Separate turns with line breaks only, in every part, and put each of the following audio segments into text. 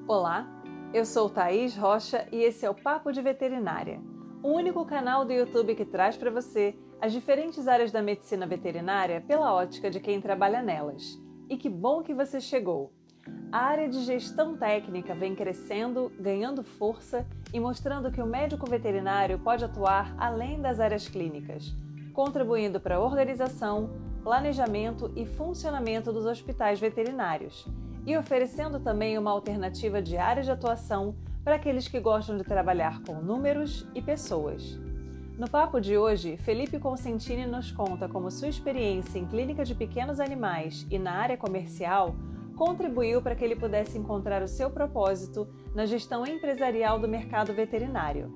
Olá, eu sou Thaís Rocha e esse é o Papo de Veterinária, o único canal do YouTube que traz para você as diferentes áreas da medicina veterinária pela ótica de quem trabalha nelas. E que bom que você chegou! A área de gestão técnica vem crescendo, ganhando força e mostrando que o médico veterinário pode atuar além das áreas clínicas, contribuindo para a organização, planejamento e funcionamento dos hospitais veterinários, e oferecendo também uma alternativa de área de atuação para aqueles que gostam de trabalhar com números e pessoas. No papo de hoje, Felipe Consentini nos conta como sua experiência em clínica de pequenos animais e na área comercial contribuiu para que ele pudesse encontrar o seu propósito na gestão empresarial do mercado veterinário.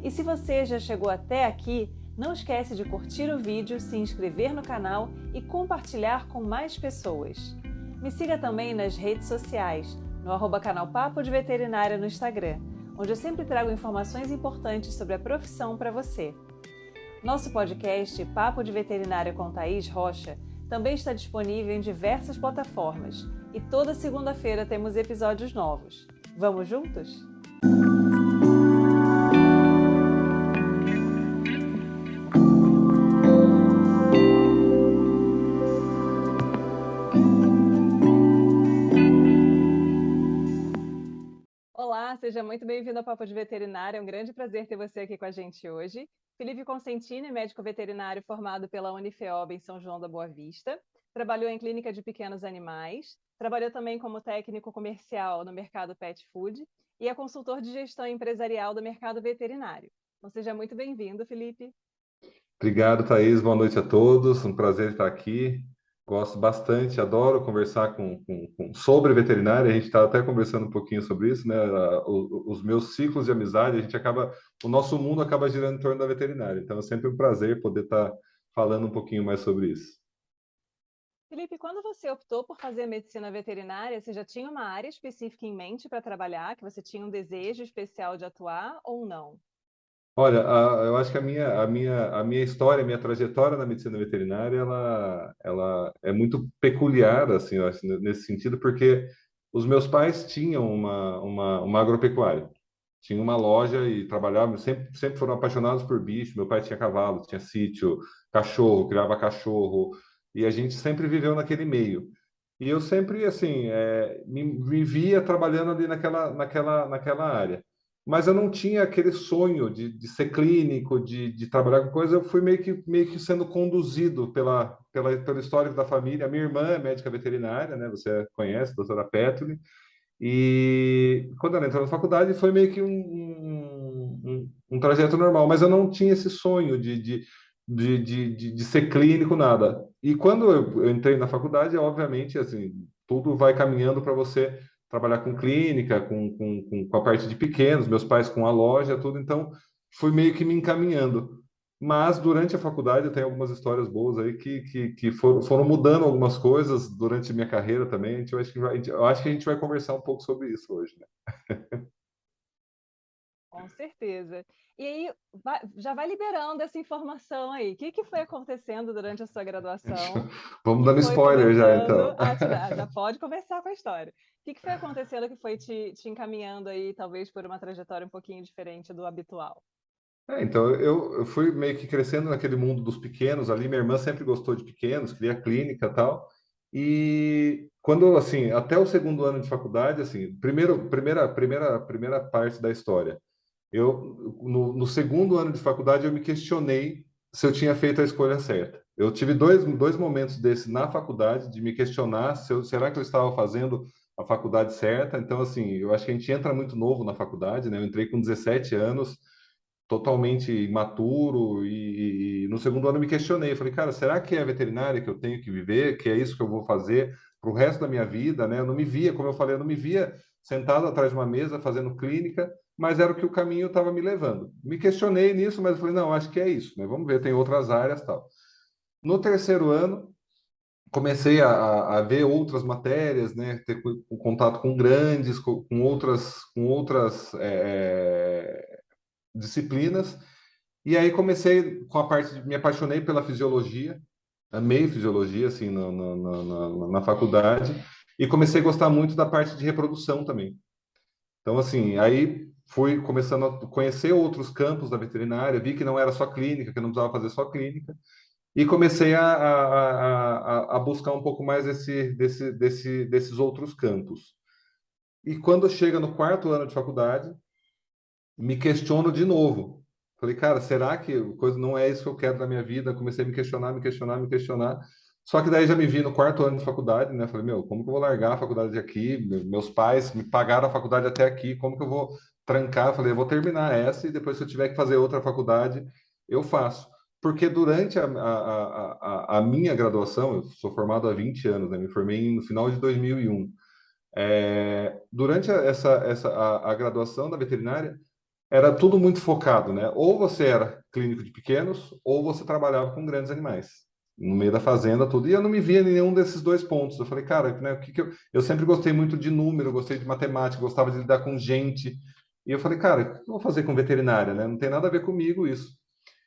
E se você já chegou até aqui, não esquece de curtir o vídeo, se inscrever no canal e compartilhar com mais pessoas. Me siga também nas redes sociais, no @canal Papo de Veterinária no Instagram, onde eu sempre trago informações importantes sobre a profissão para você. Nosso podcast Papo de Veterinária com Thaís Rocha também está disponível em diversas plataformas e toda segunda-feira temos episódios novos. Vamos juntos? Olá, seja muito bem-vindo ao Papo de Veterinária. É um grande prazer ter você aqui com a gente hoje. Felipe Consentini, médico veterinário formado pela Unifeob em São João da Boa Vista, trabalhou em clínica de pequenos animais, trabalhou também como técnico comercial no mercado pet food e é consultor de gestão empresarial do mercado veterinário. Então, seja muito bem-vindo, Felipe.
Obrigado, Thaís. Boa noite a todos. Um prazer estar aqui. Gosto bastante, adoro conversar sobre veterinária. A gente está até conversando um pouquinho sobre isso, né? Os meus ciclos de amizade, o nosso mundo acaba girando em torno da veterinária. Então é sempre um prazer poder estar falando um pouquinho mais sobre isso.
Felipe, quando você optou por fazer medicina veterinária, você já tinha uma área específica em mente para trabalhar, que você tinha um desejo especial de atuar ou não?
Olha, eu acho que a minha história, a minha trajetória na medicina veterinária, ela é muito peculiar, assim, eu acho, nesse sentido, porque os meus pais tinham uma agropecuária, tinham uma loja e trabalhavam, sempre foram apaixonados por bicho. Meu pai tinha cavalo, tinha sítio, cachorro, criava cachorro, e a gente sempre viveu naquele meio. E eu sempre, assim, me via trabalhando ali naquela área. Mas eu não tinha aquele sonho de ser clínico, de trabalhar com coisa. Eu fui meio que sendo conduzido pelo histórico da família. A minha irmã é médica veterinária, né? Você conhece, a doutora Petri. E quando ela entrou na faculdade, foi meio que um trajeto normal. Mas eu não tinha esse sonho de ser clínico, nada. E quando eu entrei na faculdade, obviamente, assim, tudo vai caminhando para você trabalhar com clínica, com a parte de pequenos, meus pais com a loja, tudo. Então, fui meio que me encaminhando. Mas durante a faculdade tem algumas histórias boas aí que foram mudando algumas coisas durante a minha carreira também. Eu acho que a gente vai conversar um pouco sobre isso hoje, né?
Com certeza. E aí, já vai liberando essa informação aí. O que foi acontecendo durante a sua graduação
Vamos
que
dando
foi
spoiler já,
começando
então.
a te dar? Já pode começar com a história. O que foi acontecendo que foi te encaminhando aí, talvez por uma trajetória um pouquinho diferente do habitual?
Então, eu fui meio que crescendo naquele mundo dos pequenos ali. Minha irmã sempre gostou de pequenos, queria clínica e tal. E quando, assim, até o segundo ano de faculdade, assim, primeira parte da história. No segundo ano de faculdade, eu me questionei se eu tinha feito a escolha certa. Eu tive dois momentos desse na faculdade, de me questionar será que eu estava fazendo a faculdade certa. Então, assim, eu acho que a gente entra muito novo na faculdade, né? Eu entrei com 17 anos, totalmente imaturo, e no segundo ano eu me questionei. Eu falei, cara, será que é veterinária que eu tenho que viver? Que é isso que eu vou fazer para o resto da minha vida, né? Eu não me via, como eu falei, eu não me via sentado atrás de uma mesa fazendo clínica, mas era o que o caminho estava me levando. Me questionei nisso, mas eu falei, não, acho que é isso, né? Vamos ver, tem outras áreas, tal. No terceiro ano, comecei a ver outras matérias, né? Ter contato com grandes, com outras disciplinas. E aí comecei com a parte me apaixonei pela fisiologia, amei fisiologia assim na faculdade, e comecei a gostar muito da parte de reprodução também. Então, assim, aí fui começando a conhecer outros campos da veterinária, vi que não era só clínica, que eu não precisava fazer só clínica, e comecei a buscar um pouco mais desses outros campos. E quando chega no quarto ano de faculdade, me questiono de novo. Falei, cara, será que a coisa não é isso que eu quero da minha vida? Comecei a me questionar, me questionar, me questionar. Só que daí já me vi no quarto ano de faculdade, né? Falei, meu, como que eu vou largar a faculdade aqui? Meus pais me pagaram a faculdade até aqui, como que eu vou trancar? Falei, eu vou terminar essa e depois, se eu tiver que fazer outra faculdade, eu faço. Porque durante a minha graduação, eu sou formado há 20 anos, né? Me formei no final de 2001. Durante a graduação da veterinária, era tudo muito focado, né? Ou você era clínico de pequenos, ou você trabalhava com grandes animais, no meio da fazenda, tudo. E eu não me via em nenhum desses dois pontos. Eu falei, cara, né, o que que eu sempre gostei muito de número, gostei de matemática, gostava de lidar com gente. E eu falei, cara, o que eu vou fazer com veterinária, né? Não tem nada a ver comigo isso.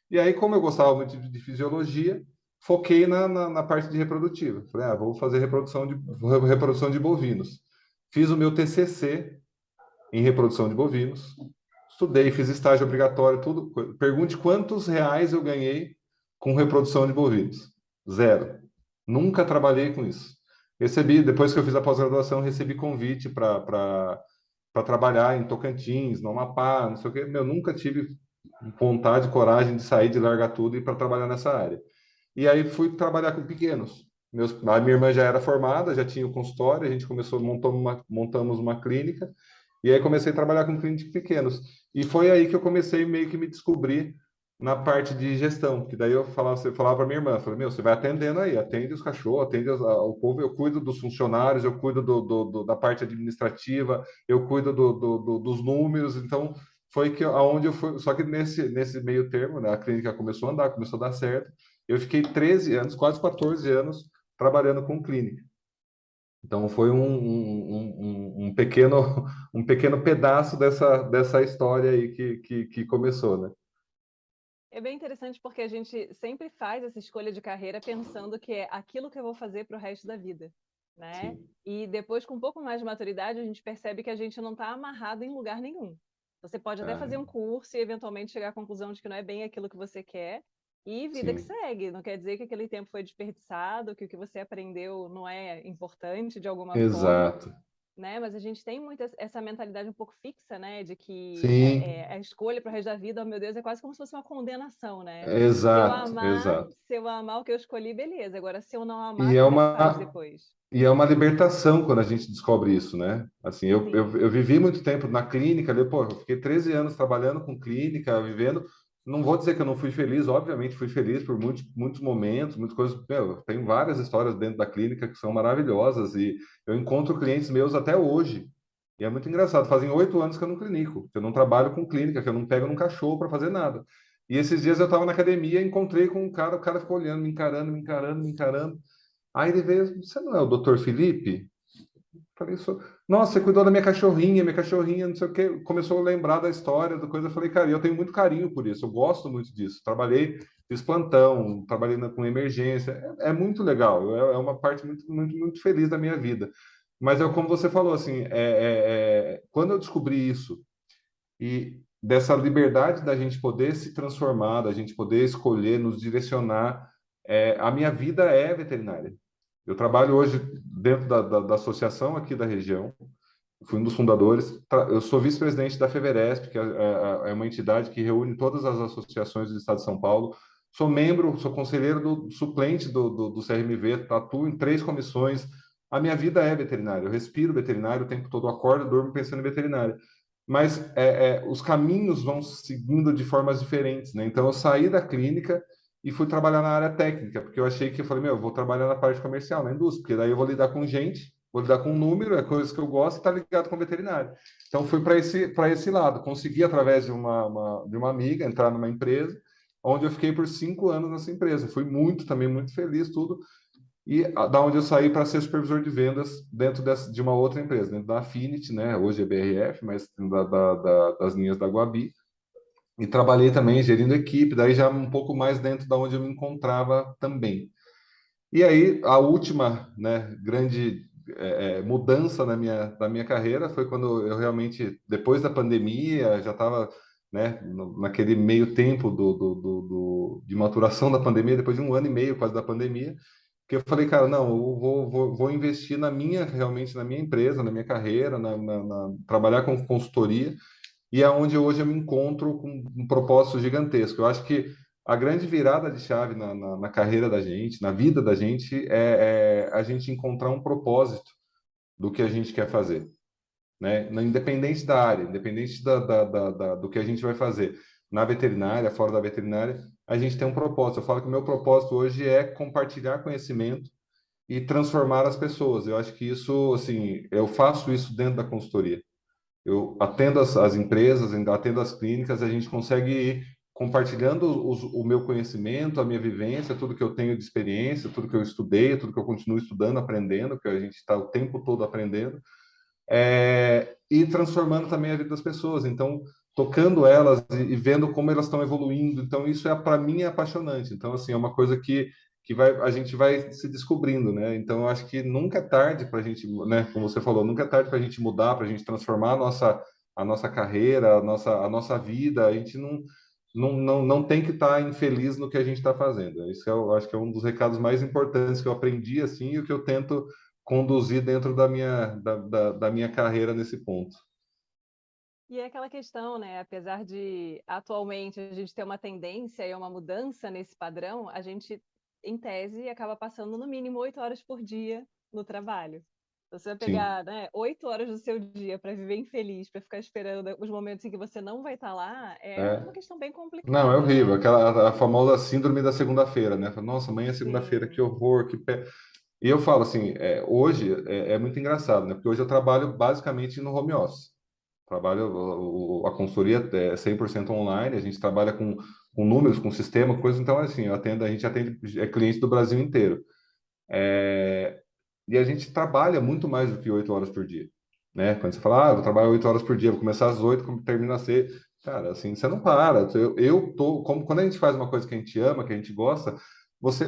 E aí, como eu gostava muito de fisiologia, foquei na parte de reprodutiva. Falei, vou fazer reprodução de bovinos. Fiz o meu TCC em reprodução de bovinos. Estudei, fiz estágio obrigatório, tudo. Pergunte quantos reais eu ganhei com reprodução de bovinos. Zero. Nunca trabalhei com isso. Recebi, depois que eu fiz a pós-graduação, recebi convite para trabalhar em Tocantins, no Amapá, não sei o quê. Meu, nunca tive vontade, coragem de sair, de largar tudo e ir para trabalhar nessa área. E aí fui trabalhar com pequenos. A minha irmã já era formada, já tinha o consultório, a gente começou, montamos uma clínica, e aí comecei a trabalhar com clínicos pequenos. E foi aí que eu comecei meio que me descobrir na parte de gestão, que daí eu falava para minha irmã, falei, meu, você vai atendendo aí, atende os cachorros, atende o povo, eu cuido dos funcionários, eu cuido da parte administrativa, eu cuido dos números, então foi que aonde eu fui, só que nesse meio termo, né, a clínica começou a andar, começou a dar certo, eu fiquei 13 anos, quase 14 anos, trabalhando com clínica. Então, foi um pequeno, um pequeno pedaço dessa história aí que começou, né?
É bem interessante porque a gente sempre faz essa escolha de carreira pensando que é aquilo que eu vou fazer para o resto da vida, né?
Sim,
E depois, com um pouco mais de maturidade, a gente percebe que a gente não está amarrado em lugar nenhum. Você pode até fazer
ah,
um curso e eventualmente chegar à conclusão de que não é bem aquilo que você quer, e vida que
sim,
segue. Não quer dizer que aquele tempo foi desperdiçado, que o que você aprendeu não é importante de alguma forma,
exato.
né? Mas a gente tem muito essa mentalidade um pouco fixa, né? De que
Sim,
a escolha para o resto da vida, oh meu Deus, é quase como se fosse uma condenação, né?
exato, exato.
Se eu amar o que eu escolhi, beleza. Agora, se eu não amar,
E é
como é que faz
uma,
depois?
e é uma libertação quando a gente descobre isso, né? Assim, eu
Sim.
vivi muito tempo na clínica, pô, eu fiquei 13 anos trabalhando com clínica, vivendo. Não vou dizer que eu não fui feliz, obviamente fui feliz por muitos momentos, muitas coisas. Meu, tem várias histórias dentro da clínica que são maravilhosas e eu encontro clientes meus até hoje. E é muito engraçado, fazem 8 anos que eu não clinico, que eu não trabalho com clínica, que eu não pego num cachorro para fazer nada. E esses dias eu estava na academia, encontrei com um cara, o cara ficou olhando, me encarando, me encarando, me encarando. Aí ele veio, você não é o doutor Felipe? Falei, nossa, você cuidou da minha cachorrinha, não sei o quê. Começou a lembrar da história, da coisa. Eu falei, cara, eu tenho muito carinho por isso, eu gosto muito disso. Trabalhei, fiz plantão, trabalhei com emergência. É muito legal, é uma parte muito, muito, muito feliz da minha vida. Mas é como você falou, assim, quando eu descobri isso e dessa liberdade da gente poder se transformar, da gente poder escolher, nos direcionar, a minha vida é veterinária. Eu trabalho hoje dentro da associação aqui da região, fui um dos fundadores. Eu sou vice-presidente da FEVERESP, que é uma entidade que reúne todas as associações do Estado de São Paulo. Sou membro, sou conselheiro suplente do CRMV, atuo em 3 comissões. A minha vida é veterinária, eu respiro veterinário o tempo todo, acordo, durmo pensando em veterinária. Mas os caminhos vão seguindo de formas diferentes, né? Então, eu saí da clínica e fui trabalhar na área técnica, porque eu achei que eu falei, meu, eu vou trabalhar na parte comercial, na indústria, porque daí eu vou lidar com gente, vou lidar com número, é coisas que eu gosto e está ligado com veterinário. Então fui para esse lado, consegui através de uma amiga entrar numa empresa, onde eu fiquei por 5 anos nessa empresa. Fui também muito feliz, tudo. E da onde eu saí para ser supervisor de vendas dentro de uma outra empresa, dentro da Affinity, né? Hoje é BRF, mas das linhas da Guabi. E trabalhei também gerindo equipe, daí já um pouco mais dentro da onde eu me encontrava também. E aí, a última, né, grande mudança na minha carreira foi quando eu realmente, depois da pandemia, já estava, né, naquele meio tempo de maturação da pandemia, depois de um ano e meio quase da pandemia, que eu falei, cara, não, eu vou investir realmente na minha empresa, na minha carreira, trabalhar com consultoria, e é onde hoje eu me encontro com um propósito gigantesco. Eu acho que a grande virada de chave na carreira da gente, na vida da gente, é a gente encontrar um propósito do que a gente quer fazer, né? Independente da área, independente do que a gente vai fazer. Na veterinária, fora da veterinária, a gente tem um propósito. Eu falo que o meu propósito hoje é compartilhar conhecimento e transformar as pessoas. Eu acho que isso, assim, eu faço isso dentro da consultoria. Eu atendo as empresas, atendo as clínicas, a gente consegue ir compartilhando o meu conhecimento, a minha vivência, tudo que eu tenho de experiência, tudo que eu estudei, tudo que eu continuo estudando, aprendendo, que a gente está o tempo todo aprendendo, e transformando também a vida das pessoas. Então, tocando elas e vendo como elas estão evoluindo. Então, isso para mim é apaixonante. Então, assim, é uma coisa que a gente vai se descobrindo, né? Então, eu acho que nunca é tarde para a gente, né? Como você falou, nunca é tarde para a gente mudar, para a gente transformar a nossa carreira, a nossa vida. A gente não tem que estar infeliz no que a gente está fazendo. Isso eu acho que é um dos recados mais importantes que eu aprendi, assim, e o que eu tento conduzir dentro da minha carreira nesse ponto.
E é aquela questão, né? Apesar de atualmente a gente ter uma tendência e uma mudança nesse padrão, a gente, em tese, acaba passando no mínimo 8 horas por dia no trabalho. Então, você vai
Sim.
pegar, né, 8 horas do seu dia para viver infeliz, para ficar esperando os momentos em que você não vai estar lá, é
É.
uma questão bem
Não, é
complicada,
horrível.
né?
Aquela a famosa síndrome da segunda-feira, né? Nossa, amanhã é segunda-feira, que
Sim.
horror, que pé. E eu falo assim, hoje é muito engraçado, né? Porque hoje eu trabalho basicamente no home office. Trabalho, a consultoria é 100% online, a gente trabalha com números, com sistema, coisa, então assim, a gente atende clientes do Brasil inteiro. E a gente trabalha muito mais do que 8 horas por dia, né? Quando você fala, eu vou trabalhar 8 horas por dia, vou começar às 8, termina às 6, cara, assim, você não para. Eu tô, como quando a gente faz uma coisa que a gente ama, que a gente gosta,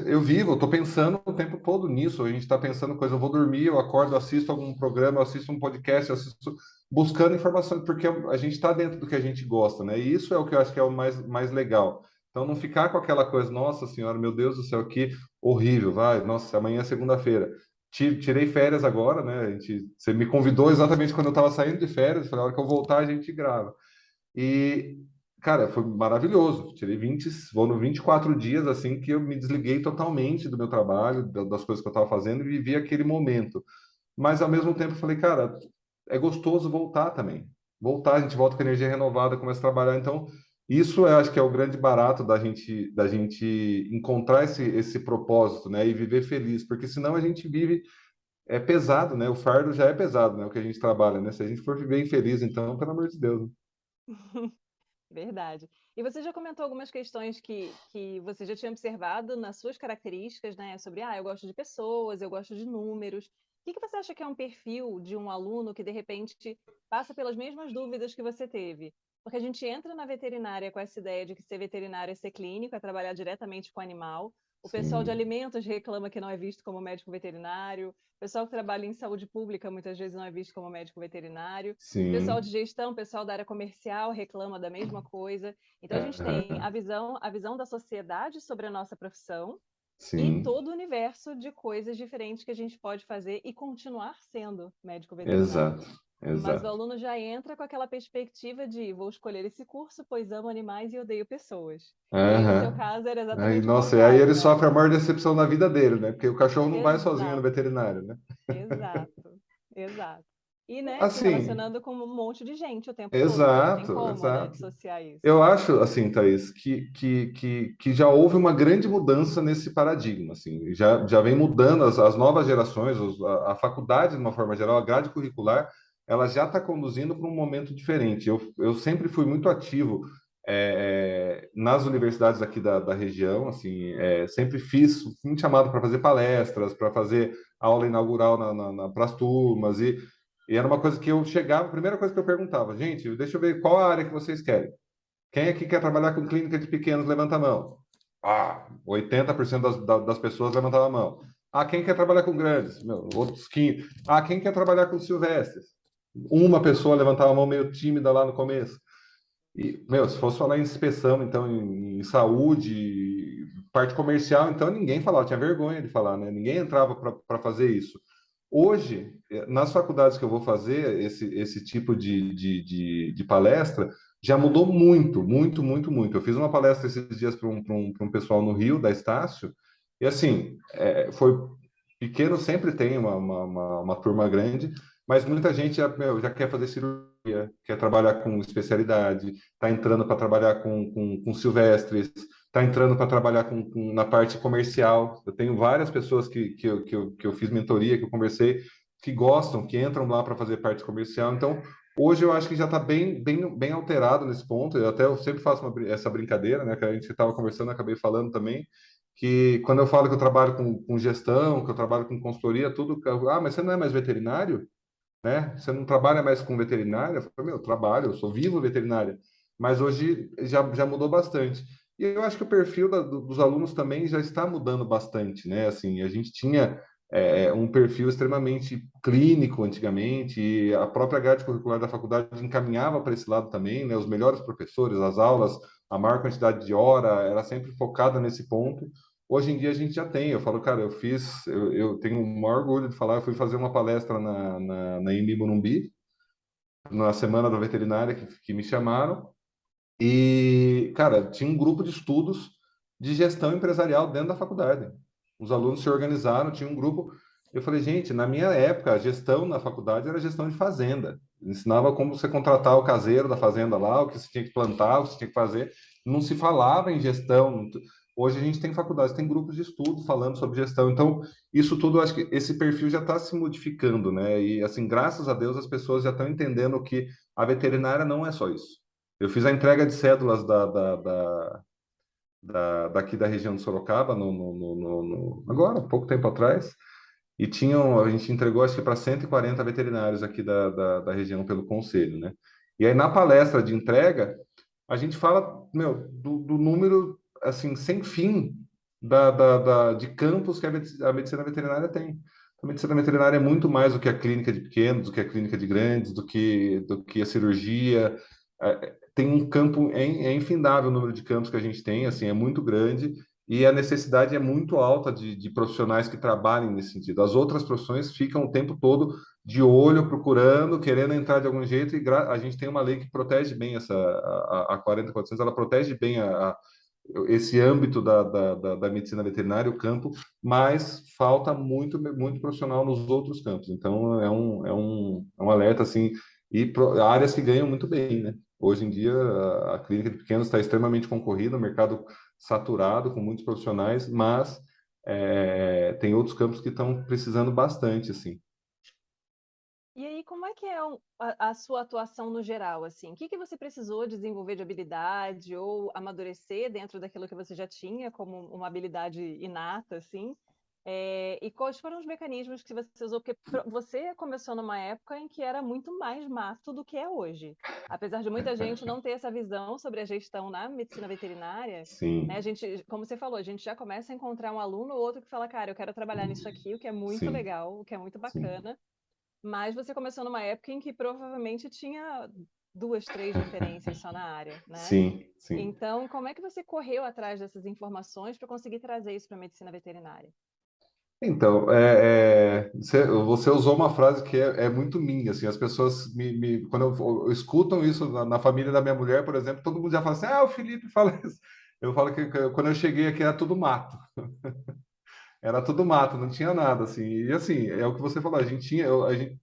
eu tô pensando o tempo todo nisso. A gente está pensando coisa, eu vou dormir, eu acordo, assisto algum programa, eu assisto um podcast, eu assisto buscando informações, porque a gente está dentro do que a gente gosta, né? E isso é o que eu acho que é o mais legal. Então, não ficar com aquela coisa, nossa senhora, meu Deus do céu, que horrível, vai, nossa, amanhã é segunda-feira. Tirei férias agora, né? Você me convidou exatamente quando eu estava saindo de férias. Falei, a hora que eu voltar, a gente grava. E, cara, foi maravilhoso. Tirei 20, vou no 24 dias, assim, que eu me desliguei totalmente do meu trabalho, das coisas que eu estava fazendo e vivi aquele momento. Mas, ao mesmo tempo, eu falei, cara, é gostoso voltar também. Voltar, a gente volta com energia renovada, começa a trabalhar. Então, isso eu acho que é o grande barato da gente encontrar esse propósito, né? E viver feliz, porque senão a gente vive pesado, né? O fardo já é pesado, né? O que a gente trabalha, né? Se a gente for viver infeliz, então, pelo amor de Deus. Né?
Verdade. E você já comentou algumas questões que você já tinha observado nas suas características, né? Sobre, eu gosto de pessoas, eu gosto de números. O que você acha que é um perfil de um aluno que, de repente, passa pelas mesmas dúvidas que você teve? Porque a gente entra na veterinária com essa ideia de que ser veterinário é ser clínico, é trabalhar diretamente com o animal. O pessoal de
Sim,
alimentos reclama que não é visto como médico veterinário. O pessoal que trabalha em saúde pública muitas vezes não é visto como médico veterinário. Pessoal de
sim,
gestão, pessoal da área comercial reclama da mesma coisa. Então a gente tem
aham,
a visão da sociedade sobre a nossa profissão e
sim,
todo o universo de coisas diferentes que a gente pode fazer e continuar sendo médico veterinário.
exato,
Mas o
exato.
aluno já entra com aquela perspectiva de vou escolher esse curso, pois amo animais e odeio pessoas. E aí, no seu
Aham.
caso, era
Aí,
exatamente o
nossa, e aí
contrário,
ele
né?
sofre a maior decepção na vida dele, né? Porque o cachorro não vai sozinho no
Exato,
veterinário, né?
exato, exato. E, né, se
Assim,
relacionando com um monte de gente o tempo todo, que não tem
exato,
como, né,
exato.
dissociar isso.
Eu acho, assim, Thaís, que já houve uma grande mudança nesse paradigma, assim, já vem mudando as novas gerações, a faculdade, de uma forma geral, a grade curricular, ela já está conduzindo para um momento diferente. Eu sempre fui muito ativo nas universidades aqui da região, assim, sempre fui chamado para fazer palestras, para fazer aula inaugural para as turmas, e era uma coisa que eu chegava, a primeira coisa que eu perguntava, gente, deixa eu ver qual a área que vocês querem. Quem aqui quer trabalhar com clínica de pequenos? Levanta a mão. 80% das pessoas levantavam a mão. Ah, quem quer trabalhar com grandes? Meu, outros 15. Ah, quem quer trabalhar com silvestres? Uma pessoa levantava a mão meio tímida lá no começo. E, meu, se fosse falar em inspeção, então, em saúde, parte comercial, então ninguém falava, tinha vergonha de falar, né? Ninguém entrava para fazer isso. Hoje, nas faculdades que eu vou fazer esse tipo de palestra, já mudou muito, muito, muito, muito. Eu fiz uma palestra esses dias para um pessoal no Rio, da Estácio, e assim, foi pequeno, sempre tem uma turma grande, mas muita gente já, meu, já quer fazer cirurgia, quer trabalhar com especialidade, está entrando para trabalhar com silvestres, está entrando para trabalhar na parte comercial. Eu tenho várias pessoas que eu fiz mentoria, que eu conversei, que gostam, que entram lá para fazer parte comercial. Então, hoje eu acho que já está bem alterado nesse ponto. Eu sempre faço essa brincadeira, né? Que a gente estava conversando, eu acabei falando também, que quando eu falo que eu trabalho com gestão, que eu trabalho com consultoria, tudo, ah, mas você não é mais veterinário? Né? Você não trabalha mais com veterinária? Eu falei, meu, eu trabalho, eu sou vivo veterinária. Mas hoje já mudou bastante. E eu acho que o perfil dos alunos também já está mudando bastante, né? Assim, a gente tinha um perfil extremamente clínico antigamente, e a própria grade curricular da faculdade encaminhava para esse lado também, né? Os melhores professores, as aulas, a maior quantidade de hora, era sempre focada nesse ponto. Hoje em dia a gente já tem. Eu falo, cara, eu tenho o maior orgulho de falar. Eu fui fazer uma palestra na Embi Morumbi, na Semana da Veterinária, que me chamaram. E, cara, tinha um grupo de estudos de gestão empresarial dentro da faculdade. Os alunos se organizaram, tinha um grupo. Eu falei, gente, na minha época, a gestão na faculdade era gestão de fazenda. Ensinava como você contratar o caseiro da fazenda lá, o que você tinha que plantar, o que você tinha que fazer. Não se falava em gestão. Hoje a gente tem faculdades, tem grupos de estudo falando sobre gestão. Então, isso tudo, eu acho que esse perfil já está se modificando, né? E, assim, graças a Deus, as pessoas já estão entendendo que a veterinária não é só isso. Eu fiz a entrega de cédulas daqui da região de Sorocaba, agora, pouco tempo atrás, e a gente entregou, acho que para 140 veterinários aqui da região pelo conselho, né? E aí, na palestra de entrega, a gente fala, meu, do número, assim, sem fim de campos que a medicina veterinária tem. A medicina veterinária é muito mais do que a clínica de pequenos, do que a clínica de grandes, do que a cirurgia. Tem um campo, é infindável o número de campos que a gente tem, assim, é muito grande, e a necessidade é muito alta de profissionais que trabalhem nesse sentido. As outras profissões ficam o tempo todo de olho, procurando, querendo entrar de algum jeito, e a gente tem uma lei que protege bem a 40.400, ela protege bem esse âmbito da medicina veterinária, o campo, mas falta muito, muito profissional nos outros campos. Então, é um alerta, assim, e áreas que ganham muito bem, né? Hoje em dia, a clínica de pequenos está extremamente concorrida, o mercado saturado, com muitos profissionais, mas tem outros campos que estão precisando bastante, assim.
E aí, como é que é a sua atuação no geral, assim? O que que você precisou desenvolver de habilidade ou amadurecer dentro daquilo que você já tinha como uma habilidade inata, assim? E quais foram os mecanismos que você usou? Porque você começou numa época em que era muito mais mato do que é hoje. Apesar de muita gente não ter essa visão sobre a gestão na medicina veterinária, né? A
Sim,
gente, como você falou, a gente já começa a encontrar um aluno ou outro que fala, cara, eu quero trabalhar nisso aqui, o que é muito
sim,
legal, o que é muito
sim.
bacana. Mas você começou numa época em que provavelmente tinha 2, 3 referências só na área, né?
Sim, sim.
Então, como é que você correu atrás dessas informações para conseguir trazer isso para a medicina veterinária?
Então, você usou uma frase que é muito minha, assim, as pessoas quando escutam isso na família da minha mulher, por exemplo, todo mundo já fala assim, o Felipe fala isso. Eu falo que quando eu cheguei aqui era tudo mato, não tinha nada, assim, e assim, é o que você falou, a gente tinha,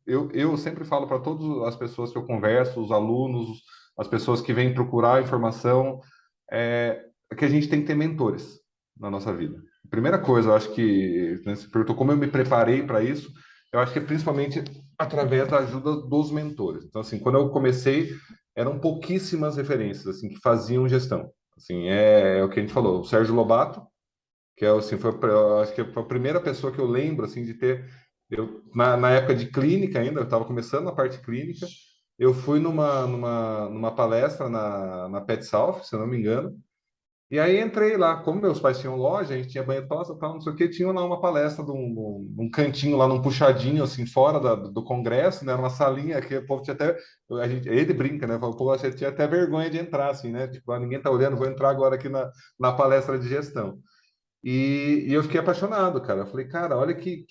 eu sempre falo para todas as pessoas que eu converso, os alunos, as pessoas que vêm procurar informação, que a gente tem que ter mentores na nossa vida. Primeira coisa, eu acho que, né, você perguntou como eu me preparei para isso, eu acho que é principalmente através da ajuda dos mentores. Então, assim, quando eu comecei, eram pouquíssimas referências, assim, que faziam gestão. Assim, é o que a gente falou, o Sérgio Lobato, que é, assim, eu acho que foi a primeira pessoa que eu lembro, assim, de ter, na época de clínica ainda, eu estava começando a parte clínica, eu fui numa palestra na Pet South, se eu não me engano, E aí entrei lá, como meus pais tinham loja, a gente tinha banheiro tosa, tal, não sei o que, tinha lá uma palestra de um cantinho lá, num puxadinho, assim, fora do congresso, né, numa salinha que o povo tinha até, ele brinca, né, fala, pô, você tinha até vergonha de entrar, assim, né, tipo, ninguém tá olhando, vou entrar agora aqui na palestra de gestão. E eu fiquei apaixonado, cara. Eu falei, cara, olha que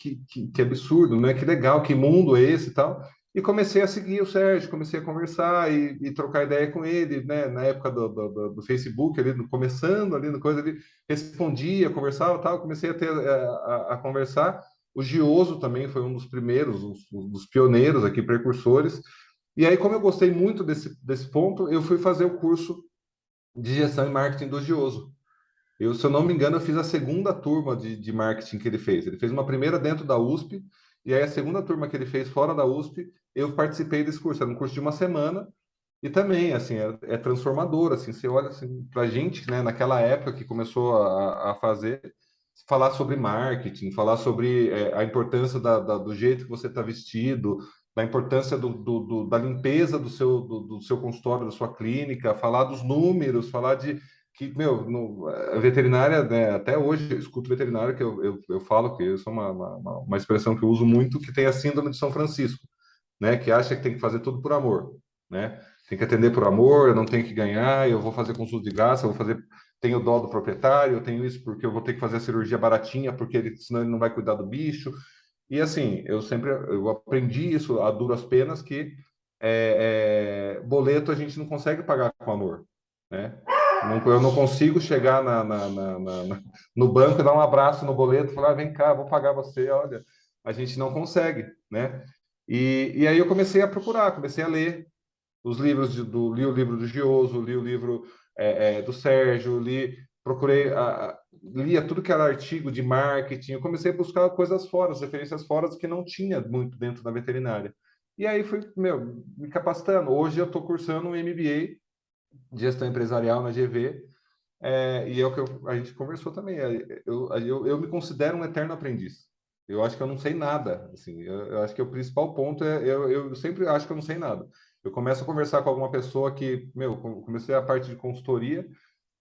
absurdo, né? Que legal, que mundo é esse e tal. E comecei a seguir o Sérgio, comecei a conversar e trocar ideia com ele, né? Na época do Facebook, ali, começando ali, no coisa, ele respondia, conversava e tal. Comecei a ter a conversar. O Gioso também foi um dos primeiros, dos pioneiros aqui, precursores. E aí, como eu gostei muito desse ponto, eu fui fazer o curso de gestão e marketing do Gioso. Eu, se eu não me engano, eu fiz a segunda turma de marketing que ele fez. Ele fez uma primeira dentro da USP, e aí a segunda turma que ele fez fora da USP, eu participei desse curso. Era um curso de uma semana, e também, assim, é transformador, assim, você olha, assim, pra gente, né, naquela época que começou a fazer, falar sobre marketing, falar sobre a importância do jeito que você está vestido, da importância da limpeza do seu consultório, da sua clínica, falar dos números, falar de que, meu, a veterinária, né, até hoje eu escuto veterinário que eu falo que isso é uma expressão que eu uso muito, que tem a síndrome de São Francisco, né, que acha que tem que fazer tudo por amor, né? Tem que atender por amor, eu não tenho que ganhar, eu vou fazer consulta de graça, eu vou fazer, tenho dó do proprietário, eu tenho isso porque eu vou ter que fazer a cirurgia baratinha, porque senão ele não vai cuidar do bicho. E assim, eu aprendi isso a duras penas que boleto a gente não consegue pagar com amor, né? Eu não consigo chegar no banco e dar um abraço no boleto e falar, vem cá, vou pagar você, olha, a gente não consegue, né? E aí eu comecei a procurar, comecei a ler os livros li o livro do Gioso, li o livro do Sérgio, procurei, lia tudo que era artigo de marketing, eu comecei a buscar coisas fora, referências fora que não tinha muito dentro da veterinária. E aí fui, meu, me capacitando. Hoje eu estou cursando um MBA de gestão empresarial na GV, e é o que a gente conversou também. Eu me considero um eterno aprendiz. Eu acho que eu não sei nada. Assim, eu acho que o principal ponto eu sempre acho que eu não sei nada. Eu começo a conversar com alguma pessoa que, meu, comecei a parte de consultoria,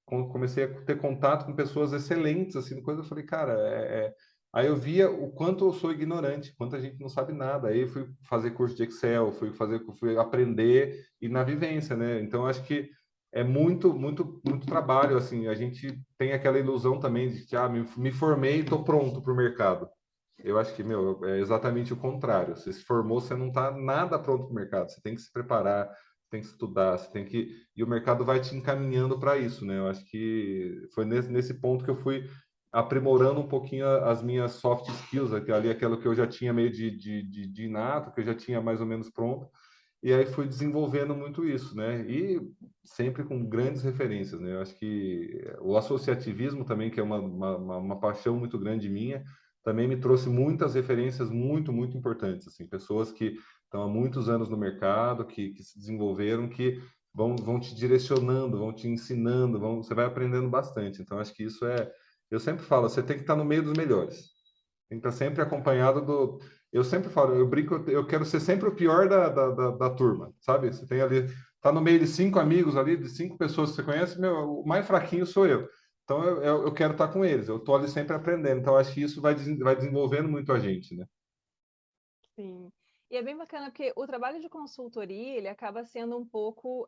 comecei a ter contato com pessoas excelentes, assim, coisa. Eu falei, cara, aí eu via o quanto eu sou ignorante, quanto a gente não sabe nada. Aí eu fui fazer curso de Excel, fui aprender e na vivência, né? Então, eu acho que é muito, muito, muito trabalho, assim. A gente tem aquela ilusão também de que, me formei e estou pronto para o mercado. Eu acho que, meu, é exatamente o contrário. Você se formou, você não está nada pronto para o mercado. Você tem que se preparar, tem que estudar, você tem que. E o mercado vai te encaminhando para isso, né? Eu acho que foi nesse ponto que eu fui aprimorando um pouquinho as minhas soft skills, aquilo que eu já tinha meio de inato, que eu já tinha mais ou menos pronto. E aí fui desenvolvendo muito isso, né? E sempre com grandes referências, né? Eu acho que o associativismo também, que é uma paixão muito grande minha, também me trouxe muitas referências muito, muito importantes, assim, pessoas que estão há muitos anos no mercado, que se desenvolveram, que vão te direcionando, vão te ensinando, você vai aprendendo bastante. Então, acho que isso eu sempre falo, você tem que estar no meio dos melhores. Tem que estar sempre acompanhado do. Eu sempre falo, eu brinco, eu quero ser sempre o pior da turma, sabe? Você tem ali, tá no meio de 5 amigos ali, de 5 pessoas que você conhece, meu, o mais fraquinho sou eu. Então eu quero estar com eles, eu estou ali sempre aprendendo. Então acho que isso vai desenvolvendo muito a gente, né?
Sim. E é bem bacana porque o trabalho de consultoria, ele acaba sendo um pouco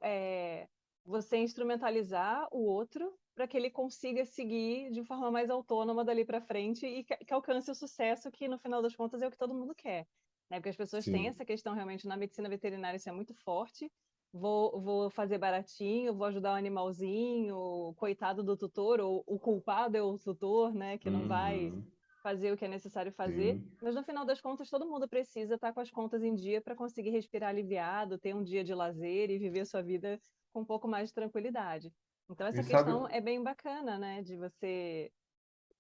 você instrumentalizar o outro para que ele consiga seguir de forma mais autônoma dali para frente e que alcance o sucesso que, no final das contas, é o que todo mundo quer, né? Porque as pessoas têm
Sim.
essa questão realmente na medicina veterinária, isso é muito forte. Vou fazer baratinho, vou ajudar o animalzinho, coitado do tutor, ou o culpado é o tutor, né? Que não vai
Uhum.
fazer o que é necessário fazer.
Sim.
Mas no final das contas, todo mundo precisa estar com as contas em dia para conseguir respirar aliviado, ter um dia de lazer e viver sua vida com um pouco mais de tranquilidade. Então,
E
essa
sabe,
questão é bem bacana, né? De você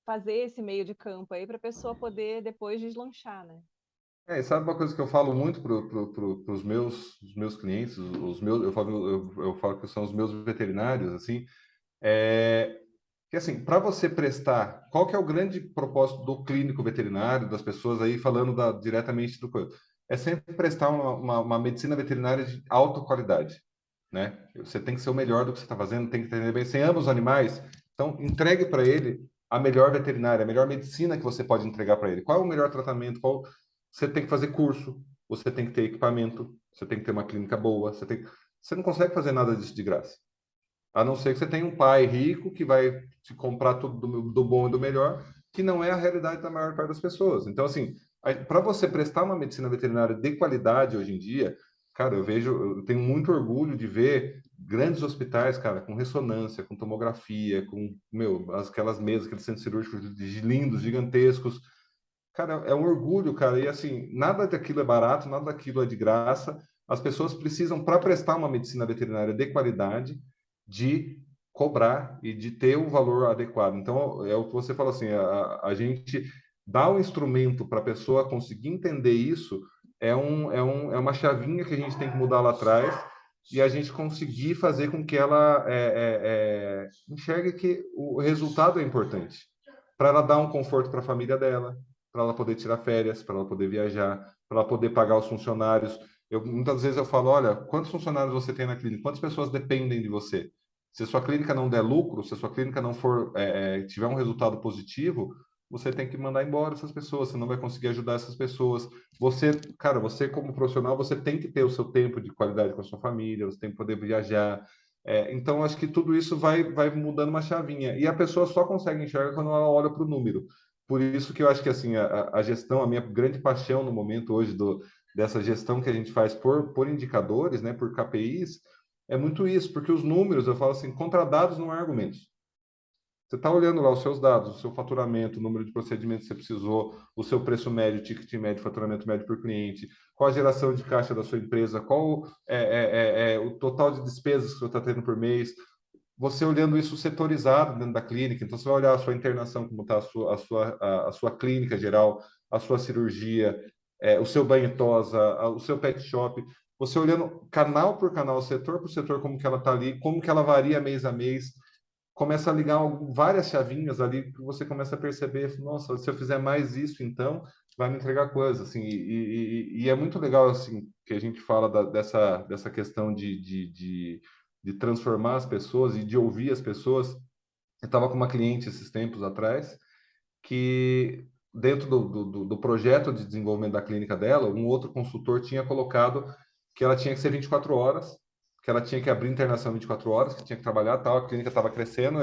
fazer esse meio de campo aí para a pessoa poder depois deslanchar, né?
e sabe uma coisa que eu falo muito para os meus clientes, eu falo que são os meus veterinários, assim, é, que assim, para você prestar, qual que é o grande propósito do clínico veterinário, das pessoas aí falando diretamente do coisa? É sempre prestar uma medicina veterinária de alta qualidade, né? Você tem que ser o melhor do que você está fazendo, tem que entender bem. Você ama os animais, Então, entregue para ele a melhor veterinária, a melhor medicina que você pode entregar para ele. Qual é o melhor tratamento? Você tem que fazer curso, você tem que ter equipamento, você tem que ter uma clínica boa, você não consegue fazer nada disso de graça. A não ser que você tenha um pai rico que vai te comprar tudo do bom e do melhor, que não é a realidade da maior parte das pessoas. Então, assim, para você prestar uma medicina veterinária de qualidade hoje em dia, cara, eu tenho muito orgulho de ver grandes hospitais, cara, com ressonância, com tomografia, com, aquelas mesas, aqueles centros cirúrgicos lindos, gigantescos. Cara, é um orgulho, cara. E assim, nada daquilo é barato, nada daquilo é de graça. As pessoas precisam, para prestar uma medicina veterinária de qualidade, de cobrar e de ter o valor adequado. Então, é o que você falou assim, a gente dá o instrumento para a pessoa conseguir entender isso, é uma chavinha que a gente tem que mudar lá atrás e a gente conseguir fazer com que ela enxergue que o resultado é importante, para ela dar um conforto para a família dela, para ela poder tirar férias, para ela poder viajar, para ela poder pagar os funcionários. Muitas vezes eu falo, olha, quantos funcionários você tem na clínica? Quantas pessoas dependem de você? Se a sua clínica não der lucro, se a sua clínica não for tiver um resultado positivo, você tem que mandar embora essas pessoas, você não vai conseguir ajudar essas pessoas. Você, cara, você como profissional, você tem que ter o seu tempo de qualidade com a sua família, você tem que poder viajar. Então, acho que tudo isso vai mudando uma chavinha. E a pessoa só consegue enxergar quando ela olha para o número. Por isso que eu acho que assim a gestão, a minha grande paixão no momento hoje dessa gestão que a gente faz por indicadores, né, por KPIs, é muito isso, porque os números, eu falo assim, contra dados não há argumentos. Você está olhando lá os seus dados, o seu faturamento, o número de procedimentos que você precisou, o seu preço médio, ticket médio, faturamento médio por cliente, qual a geração de caixa da sua empresa, qual o total de despesas que você está tendo por mês, você olhando isso setorizado dentro da clínica, então você vai olhar a sua internação, como está a sua clínica geral, a sua cirurgia, o seu banho-tosa, o seu pet shop, você olhando canal por canal, setor por setor, como que ela está ali, como que ela varia mês a mês, começa a ligar várias chavinhas ali que você começa a perceber, nossa, se eu fizer mais isso, então vai me entregar coisas, assim, e é muito legal, assim, que a gente fala dessa questão de transformar as pessoas e de ouvir as pessoas. Eu estava com uma cliente esses tempos atrás, que dentro do projeto de desenvolvimento da clínica dela, um outro consultor tinha colocado que ela tinha que ser 24 horas, que ela tinha que abrir internação 24 horas, que tinha que trabalhar tal, a clínica estava crescendo,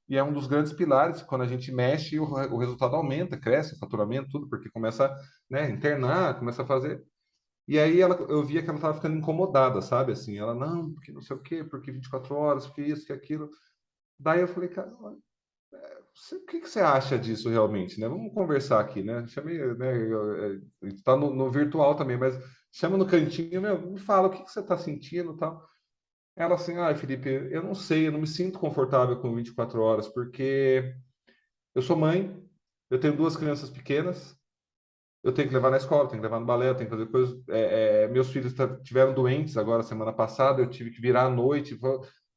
e é um dos grandes pilares, quando a gente mexe, o resultado aumenta, cresce, o faturamento, tudo, porque começa, né, internar, começa a fazer. E aí eu via que ela estava ficando incomodada, sabe? Assim, ela, não, porque não sei o quê, porque 24 horas, porque isso, que aquilo. Daí eu falei, cara, o que você acha disso realmente, né? Vamos conversar aqui, né? Chamei, né? Está no virtual também, mas chama no cantinho, meu, me fala o que você está sentindo, e tal. Ela assim, ah, Felipe, eu não sei, eu não me sinto confortável com 24 horas, porque eu sou mãe, eu tenho duas crianças pequenas, eu tenho que levar na escola, tenho que levar no balé, eu tenho que fazer coisas. Meus filhos tiveram doentes agora semana passada, eu tive que virar à noite.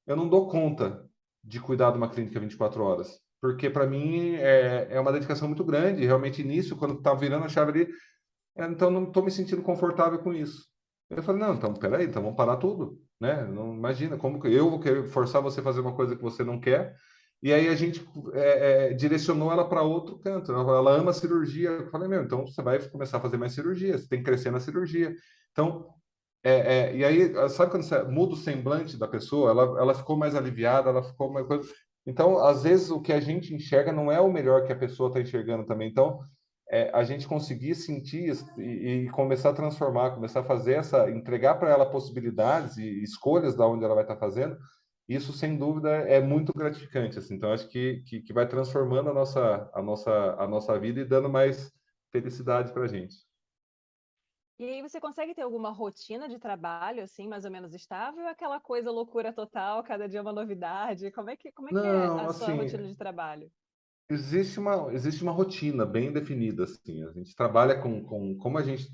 Eu não dou conta de cuidar de uma clínica 24 horas, porque para mim é uma dedicação muito grande. Realmente, nisso, quando estava virando a chave ali, então não estou me sentindo confortável com isso. Eu falei, não, então peraí, então vamos parar tudo, né? Não imagina como que eu vou querer forçar você a fazer uma coisa que você não quer. E aí a gente direcionou ela para outro canto. Ela ama cirurgia. Eu falei, meu, então você vai começar a fazer mais cirurgia, você tem que crescer na cirurgia. Então, e aí, sabe quando você muda o semblante da pessoa? Ela ficou mais aliviada, ela ficou mais coisa. Então, às vezes, o que a gente enxerga não é o melhor que a pessoa está enxergando também. Então, a gente conseguir sentir e começar a transformar, começar a fazer entregar para ela possibilidades e escolhas da onde ela vai estar fazendo, isso sem dúvida é muito gratificante, assim. Então acho que vai transformando a nossa vida e dando mais felicidade para a gente.
E aí você consegue ter alguma rotina de trabalho, assim, mais ou menos estável, ou aquela coisa loucura total, cada dia uma novidade? Como é que é
Não,
a sua
assim,
rotina de trabalho?
existe uma rotina bem definida, assim. A gente trabalha como a gente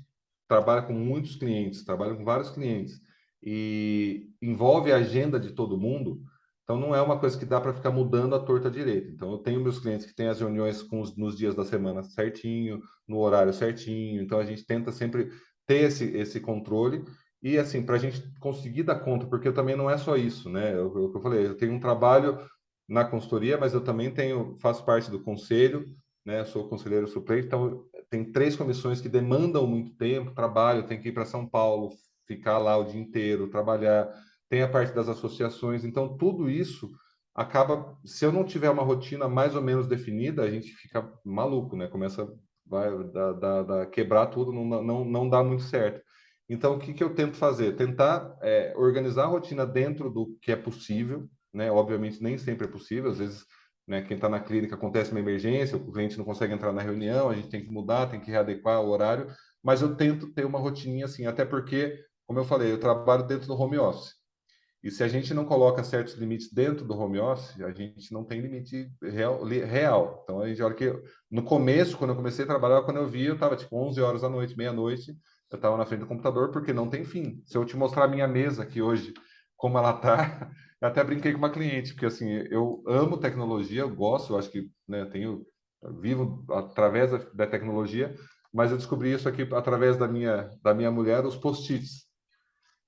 trabalha com muitos clientes, trabalha com vários clientes e envolve a agenda de todo mundo. Então não é uma coisa que dá para ficar mudando à torta direita. Então eu tenho meus clientes que têm as reuniões nos dias da semana certinho, no horário certinho. Então a gente tenta sempre ter esse controle. E assim, para a gente conseguir dar conta, porque também não é só isso, né? O que eu falei, eu tenho um trabalho na consultoria, mas eu também faço parte do conselho, né? Sou conselheiro suplente, então tem 3 comissões que demandam muito tempo, trabalho, tem que ir para São Paulo, ficar lá o dia inteiro, trabalhar, tem a parte das associações, então tudo isso acaba, se eu não tiver uma rotina mais ou menos definida, a gente fica maluco, né? Começa vai quebrar tudo, não dá muito certo. Então, o que que eu tento fazer? Tentar organizar a rotina dentro do que é possível, né? Obviamente, nem sempre é possível. Às vezes, né, quem está na clínica acontece uma emergência, o cliente não consegue entrar na reunião, a gente tem que mudar, tem que readequar o horário. Mas eu tento ter uma rotininha assim, até porque, como eu falei, eu trabalho dentro do home office. E se a gente não coloca certos limites dentro do home office, a gente não tem limite real. Então, a gente, a hora que no começo, quando eu comecei a trabalhar, quando eu vi, eu estava tipo 11 horas da noite, meia-noite, eu estava na frente do computador, porque não tem fim. Se eu te mostrar a minha mesa aqui hoje, como ela está, eu até brinquei com uma cliente, porque assim, eu amo tecnologia, eu gosto, eu acho que né, vivo através da tecnologia, mas eu descobri isso aqui através da minha mulher, os post-its.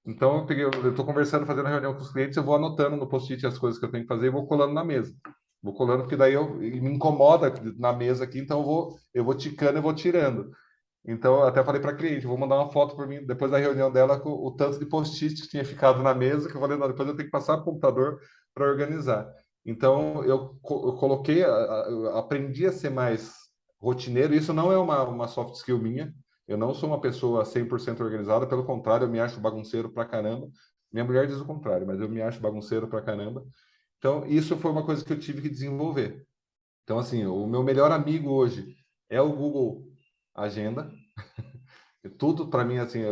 Então, eu estou conversando, fazendo reunião com os clientes, eu vou anotando no post-it as coisas que eu tenho que fazer e vou colando na mesa. Vou colando, porque daí e me incomoda na mesa aqui, então eu vou ticando e vou tirando. Então, eu até falei para a cliente, vou mandar uma foto para mim, depois da reunião dela, com o tanto de post-it que tinha ficado na mesa, que eu falei, não, depois eu tenho que passar para o computador para organizar. Então, eu coloquei, aprendi a ser mais rotineiro, isso não é uma soft skill minha, eu não sou uma pessoa 100% organizada, pelo contrário, eu me acho bagunceiro pra caramba. Minha mulher diz o contrário, mas eu me acho bagunceiro pra caramba. Então, isso foi uma coisa que eu tive que desenvolver. Então, assim, o meu melhor amigo hoje é o Google Agenda. Tudo para mim, assim,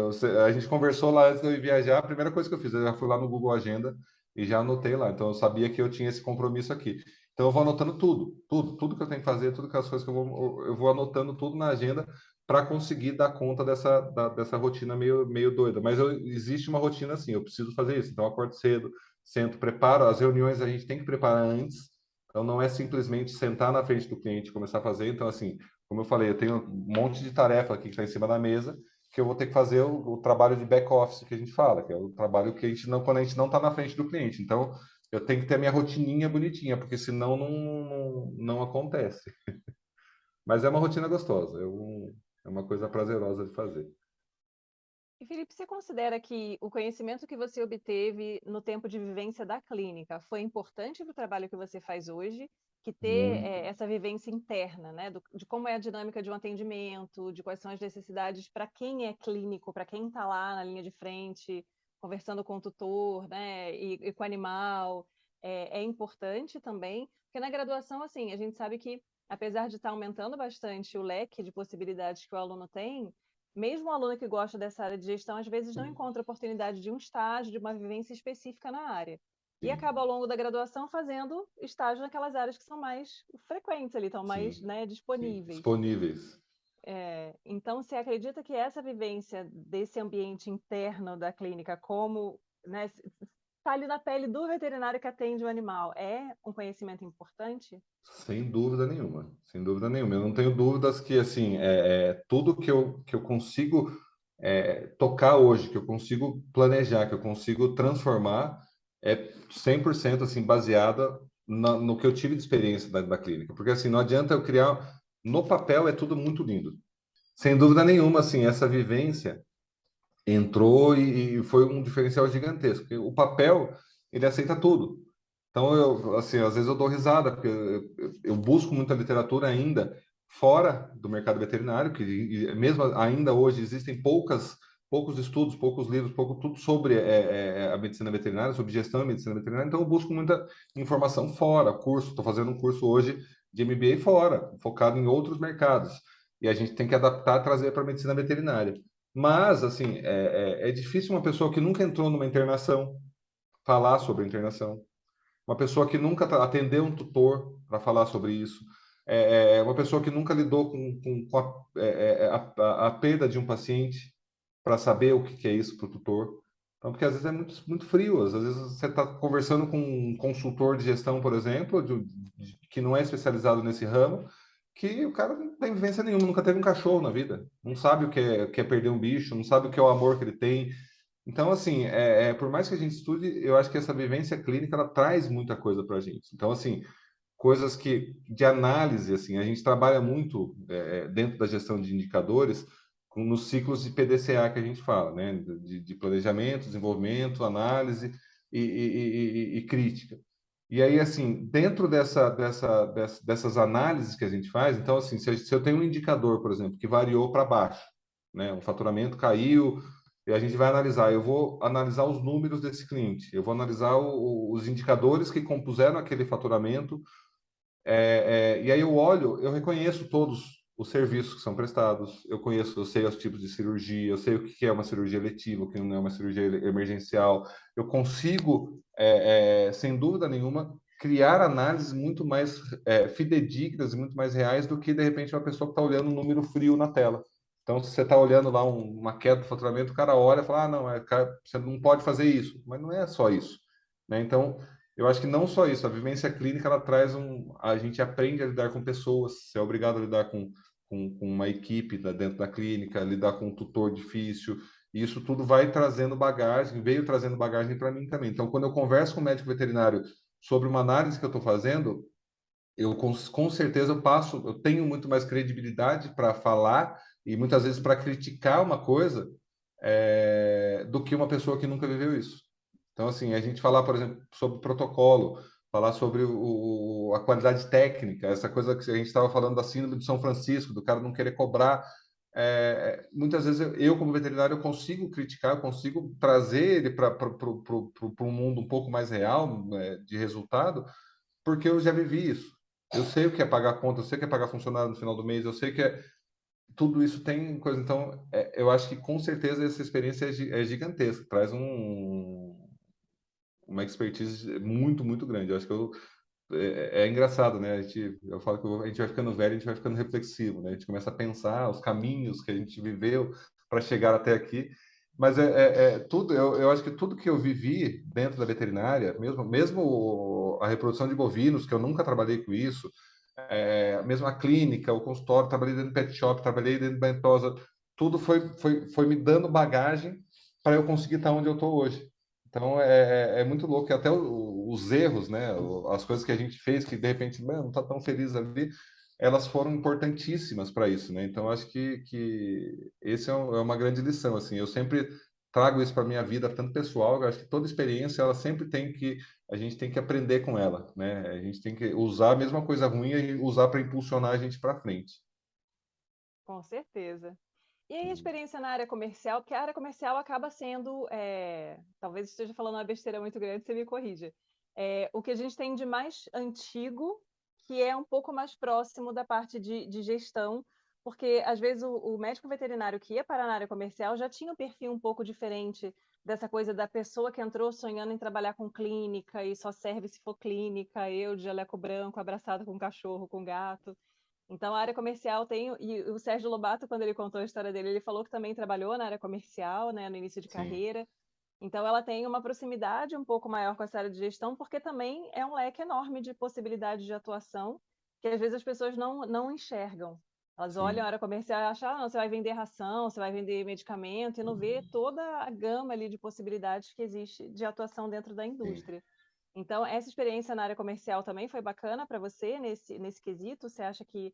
a gente conversou lá antes de eu ir viajar, a primeira coisa que eu fiz, eu já fui lá no Google Agenda e já anotei lá. Então, eu sabia que eu tinha esse compromisso aqui. Então, eu vou anotando tudo que eu tenho que fazer, tudo que as coisas que eu vou anotando tudo na agenda para conseguir dar conta dessa rotina meio doida. Mas existe uma rotina assim, eu preciso fazer isso. Então, eu acordo cedo, sento, preparo. As reuniões a gente tem que preparar antes. Então, não é simplesmente sentar na frente do cliente e começar a fazer. Então, assim, como eu falei, eu tenho um monte de tarefa aqui que está em cima da mesa que eu vou ter que fazer o trabalho de back office que a gente fala, que é o trabalho que a gente não, quando a gente não está na frente do cliente. Então, eu tenho que ter a minha rotininha bonitinha, porque senão não acontece. Mas é uma rotina gostosa, é uma coisa prazerosa de fazer.
E Felipe, você considera que o conhecimento que você obteve no tempo de vivência da clínica foi importante para o trabalho que você faz hoje? Que ter
Muito,
essa vivência interna, né, de como é a dinâmica de um atendimento, de quais são as necessidades para quem é clínico, para quem está lá na linha de frente, conversando com o tutor, né, e com o animal, é importante também, porque na graduação, assim, a gente sabe que, apesar de estar aumentando bastante o leque de possibilidades que o aluno tem, mesmo o aluno que gosta dessa área de gestão, às vezes não encontra oportunidade de um estágio, de uma vivência específica na área. E
sim,
acaba ao longo da graduação fazendo estágio naquelas áreas que são mais frequentes ali, estão mais,
sim,
né,
sim.
disponíveis.
Disponíveis.
Então, você acredita que essa vivência desse ambiente interno da clínica, como, né, está ali na pele do veterinário que atende o animal, é um conhecimento importante?
Sem dúvida nenhuma, sem dúvida nenhuma. Eu não tenho dúvidas que, assim, tudo que eu consigo tocar hoje, que eu consigo planejar, que eu consigo transformar, é 100% assim, baseada no que eu tive de experiência da clínica. Porque, assim, não adianta eu criar... No papel é tudo muito lindo. Sem dúvida nenhuma, assim, essa vivência entrou e foi um diferencial gigantesco. Porque o papel, ele aceita tudo. Então, assim, às vezes eu dou risada, porque eu busco muita literatura ainda fora do mercado veterinário, que mesmo ainda hoje existem poucos estudos, poucos livros, pouco tudo sobre a medicina veterinária, sobre gestão e medicina veterinária. Então, eu busco muita informação fora, curso. Estou fazendo um curso hoje de MBA fora, focado em outros mercados. E a gente tem que adaptar, trazer para a medicina veterinária. Mas, assim, é difícil uma pessoa que nunca entrou numa internação falar sobre internação, uma pessoa que nunca atendeu um tutor para falar sobre isso, uma pessoa que nunca lidou com a perda de um paciente para saber o que é isso para o tutor. Então, porque às vezes é muito, muito frio, às vezes você está conversando com um consultor de gestão, por exemplo, que não é especializado nesse ramo, que o cara não tem vivência nenhuma, nunca teve um cachorro na vida, não sabe o que é perder um bicho, não sabe o que é o amor que ele tem, Então, assim, por mais que a gente estude, eu acho que essa vivência clínica, ela traz muita coisa para a gente. Então, assim, coisas que de análise, assim, a gente trabalha muito dentro da gestão de indicadores nos ciclos de PDCA que a gente fala, né? De planejamento, desenvolvimento, análise e crítica. E aí, assim, dentro dessas análises que a gente faz, então, assim, se eu tenho um indicador, por exemplo, que variou para baixo, né? O faturamento caiu, e a gente vai analisar. Eu vou analisar os números desse cliente, eu vou analisar os indicadores que compuseram aquele faturamento, e aí eu olho, eu reconheço todos os serviços que são prestados, eu sei os tipos de cirurgia, eu sei o que é uma cirurgia eletiva, o que não é uma cirurgia emergencial. Eu consigo, sem dúvida nenhuma, criar análises muito mais fidedignas e muito mais reais do que, de repente, uma pessoa que está olhando um número frio na tela. Então, se você está olhando lá uma queda do faturamento, o cara olha e fala, ah, não, cara, você não pode fazer isso. Mas não é só isso, né? Então, eu acho que não só isso, a vivência clínica ela traz a gente aprende a lidar com pessoas, você é obrigado a lidar com uma equipe dentro da clínica, lidar com um tutor difícil, e isso tudo vai trazendo bagagem, veio trazendo bagagem para mim também. Então, quando eu converso com o médico veterinário sobre uma análise que eu estou fazendo, eu com certeza eu tenho muito mais credibilidade para falar e muitas vezes para criticar uma coisa do que uma pessoa que nunca viveu isso. Então, assim, a gente falar, por exemplo, sobre protocolo, falar sobre a qualidade técnica, essa coisa que a gente estava falando da síndrome de São Francisco, do cara não querer cobrar. Muitas vezes como veterinário, eu consigo criticar, eu consigo trazer ele para um mundo um pouco mais real, né, de resultado, porque eu já vivi isso. Eu sei o que é pagar conta, eu sei o que é pagar funcionário no final do mês, eu sei que tudo isso tem coisa. Então, eu acho que com certeza essa experiência é gigantesca, traz uma expertise muito, muito grande. Eu acho que é engraçado, né? Eu falo que a gente vai ficando velho, a gente vai ficando reflexivo, né? A gente começa a pensar os caminhos que a gente viveu para chegar até aqui. Mas tudo, eu acho que tudo que eu vivi dentro da veterinária, mesmo a reprodução de bovinos, que eu nunca trabalhei com isso, mesmo a clínica, o consultório, trabalhei dentro do pet shop, trabalhei dentro da bentosa, tudo foi me dando bagagem para eu conseguir estar onde eu estou hoje. Então é muito louco que até os erros, né, as coisas que a gente fez que de repente não está tão feliz ali, elas foram importantíssimas para isso, né? Então acho que esse é uma grande lição, assim. Eu sempre trago isso para minha vida, tanto pessoal, eu acho que toda experiência ela sempre tem que a gente tem que aprender com ela, né? A gente tem que usar a mesma coisa ruim e usar para impulsionar a gente para frente.
Com certeza. E aí, a experiência na área comercial, porque a área comercial acaba sendo, talvez esteja falando uma besteira muito grande, você me corrija. O que a gente tem de mais antigo, que é um pouco mais próximo da parte de gestão, porque às vezes o médico veterinário que ia para a área comercial já tinha um perfil um pouco diferente dessa coisa da pessoa que entrou sonhando em trabalhar com clínica e só serve se for clínica, eu de jaleco branco, abraçado com cachorro, com gato. Então, a área comercial tem. E o Sérgio Lobato, quando ele contou a história dele, ele falou que também trabalhou na área comercial, né, no início de
Sim,
carreira. Então, ela tem uma proximidade um pouco maior com essa área de gestão, porque também é um leque enorme de possibilidades de atuação que às vezes as pessoas não enxergam. Elas olham a
sim,
área comercial e acham, ah, não, você vai vender ração, você vai vender medicamento, e não vê toda a gama ali de possibilidades que existe de atuação dentro da
sim.
indústria. Então, essa experiência na área comercial também foi bacana para você nesse quesito? Você acha que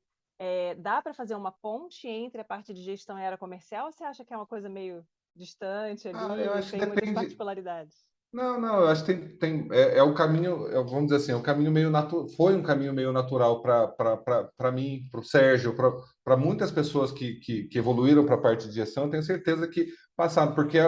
dá para fazer uma ponte entre a parte de gestão e a área comercial? Ou você acha que é uma coisa meio distante
Eu
ali,
acho que
tem muitas
depende.
particularidades?
Não, eu acho que é o caminho, vamos dizer assim, é um caminho meio natural, foi um caminho meio natural para mim, para o Sérgio, para muitas pessoas que evoluíram para a parte de gestão, eu tenho certeza que passaram, porque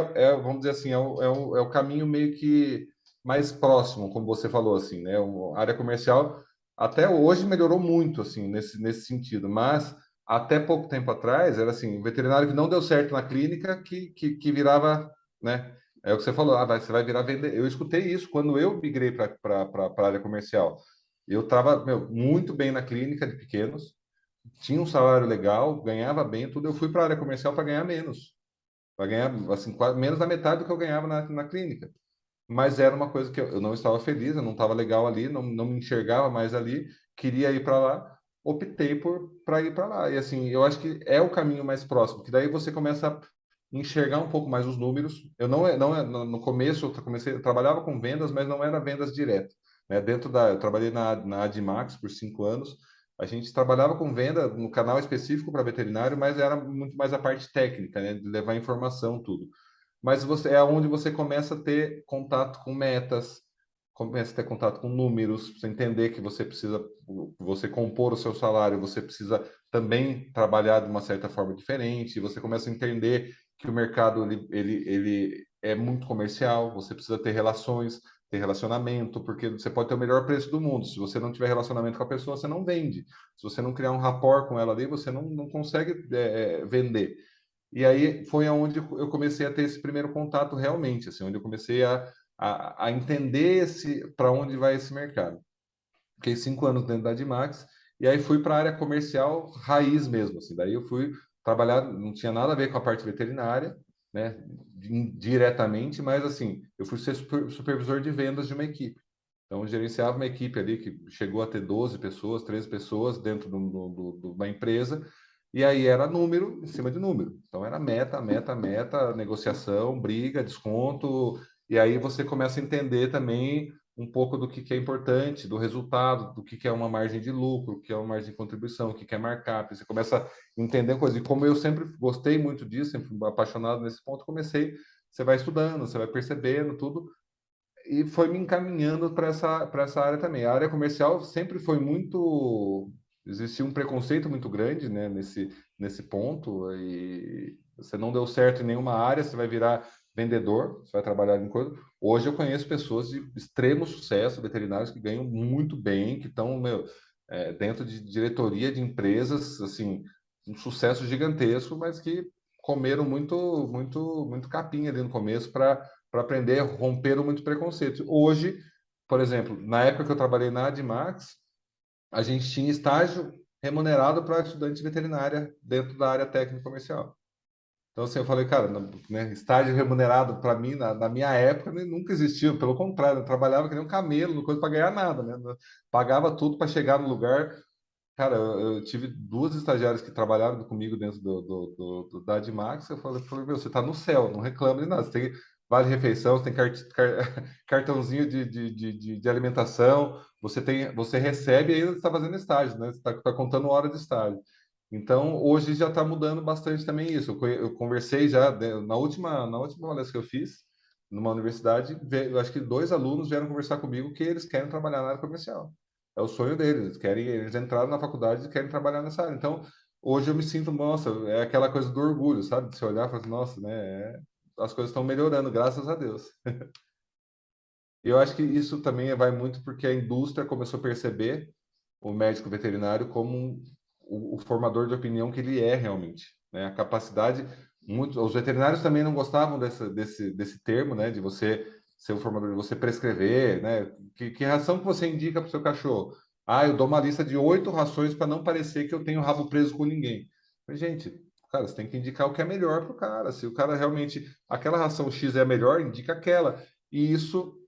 vamos dizer assim, é o caminho meio que mais próximo, como você falou, assim, né? A área comercial até hoje melhorou muito, assim, nesse sentido, mas até pouco tempo atrás era assim, o veterinário que não deu certo na clínica que virava, né? É o que você falou, você vai virar vender. Eu escutei isso quando eu migrei para a área comercial. Eu estava, muito bem na clínica de pequenos, tinha um salário legal, ganhava bem, tudo. Eu fui para a área comercial para ganhar menos, para ganhar assim, menos da metade do que eu ganhava na clínica. Mas era uma coisa que eu não estava feliz, eu não estava legal ali, não me enxergava mais ali, queria ir para lá, optei para ir para lá. E assim, eu acho que é o caminho mais próximo, que daí você começa enxergar um pouco mais os números. Eu não no começo eu trabalhava com vendas, mas não era vendas direto, né? Eu trabalhei na Admax por 5 anos. A gente trabalhava com venda no canal específico para veterinário, mas era muito mais a parte técnica, né? De levar informação, tudo. Mas você é onde você começa a ter contato com metas, começa a ter contato com números, você entender que você precisa, você compor o seu salário, você precisa também trabalhar de uma certa forma diferente, você começa a entender que o mercado ele é muito comercial, você precisa ter relações, ter relacionamento, porque você pode ter o melhor preço do mundo. Se você não tiver relacionamento com a pessoa, você não vende. Se você não criar um rapport com ela ali, você não consegue vender. E aí foi aonde eu comecei a ter esse primeiro contato realmente, assim, onde eu comecei a entender esse para onde vai esse mercado. Fiquei 5 anos dentro da Admax e aí fui para a área comercial raiz mesmo, assim. Daí eu fui trabalhar, não tinha nada a ver com a parte veterinária, né, diretamente, mas assim, eu fui ser supervisor de vendas de uma equipe. Então, eu gerenciava uma equipe ali que chegou a ter 12 pessoas, 13 pessoas dentro de uma empresa, e aí era número em cima de número. Então, era meta, meta, meta, negociação, briga, desconto, e aí você começa a entender também um pouco do que é importante, do resultado, do que é uma margem de lucro, o que é uma margem de contribuição, o que é markup. Você começa a entender coisas. E como eu sempre gostei muito disso, sempre fui apaixonado nesse ponto, comecei. Você vai estudando, você vai percebendo tudo e foi me encaminhando para essa área também. A área comercial sempre foi muito. Existia um preconceito muito grande, né, nesse ponto, e você não deu certo em nenhuma área, você vai virar vendedor, você vai trabalhar em coisa. Hoje eu conheço pessoas de extremo sucesso, veterinários que ganham muito bem, que estão, meu, dentro de diretoria de empresas, assim, um sucesso gigantesco, mas que comeram muito, muito, muito capim ali no começo para aprender, romperam muito preconceito. Hoje, por exemplo, na época que eu trabalhei na Admax, a gente tinha estágio remunerado para estudante de veterinária dentro da área técnica comercial. Então, assim, eu falei, cara, né, estágio remunerado para mim, na minha época, nunca existiu. Pelo contrário, eu trabalhava que nem um camelo, não coisa para ganhar nada, né? Pagava tudo para chegar no lugar. Cara, eu tive duas estagiárias que trabalharam comigo dentro da Admax. Eu falei, meu, você está no céu, não reclama de nada. Você tem vale refeição, você tem cartãozinho de alimentação, você recebe e ainda está fazendo estágio, né? Você está contando hora de estágio. Então, hoje já está mudando bastante também isso. Eu conversei já na última palestra que eu fiz numa universidade, eu acho que 2 alunos vieram conversar comigo que eles querem trabalhar na área comercial. É o sonho deles, eles entraram na faculdade e querem trabalhar nessa área. Então, hoje eu me sinto, nossa, é aquela coisa do orgulho, sabe? De se olhar e falar, assim, nossa, né? As coisas estão melhorando, graças a Deus. Eu acho que isso também vai muito porque a indústria começou a perceber o médico veterinário como o formador de opinião que ele é realmente, né? A capacidade, os veterinários também não gostavam desse termo, né? De você ser o formador, de você prescrever, né? Que ração que você indica para o seu cachorro? Ah, eu dou uma lista de 8 rações para não parecer que eu tenho rabo preso com ninguém. Mas, gente, cara, você tem que indicar o que é melhor para o cara. Se o cara realmente, aquela ração X é a melhor, indica aquela. E isso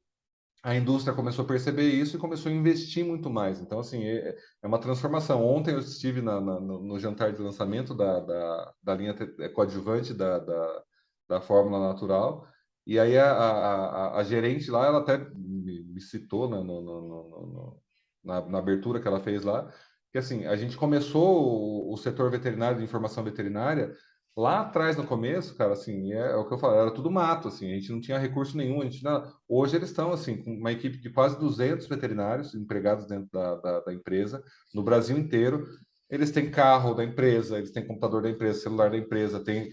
a indústria começou a perceber isso e começou a investir muito mais. Então, assim, é uma transformação. Ontem eu estive no jantar de lançamento da linha coadjuvante da Fórmula Natural, e aí a gerente lá, ela até me citou na abertura que ela fez lá, que assim, a gente começou o setor veterinário de informação veterinária lá atrás, no começo, cara, assim, é o que eu falo, era tudo mato, assim, a gente não tinha recurso nenhum, a gente não, hoje eles estão, assim, com uma equipe de quase 200 veterinários empregados dentro da empresa, no Brasil inteiro. Eles têm carro da empresa, eles têm computador da empresa, celular da empresa, tem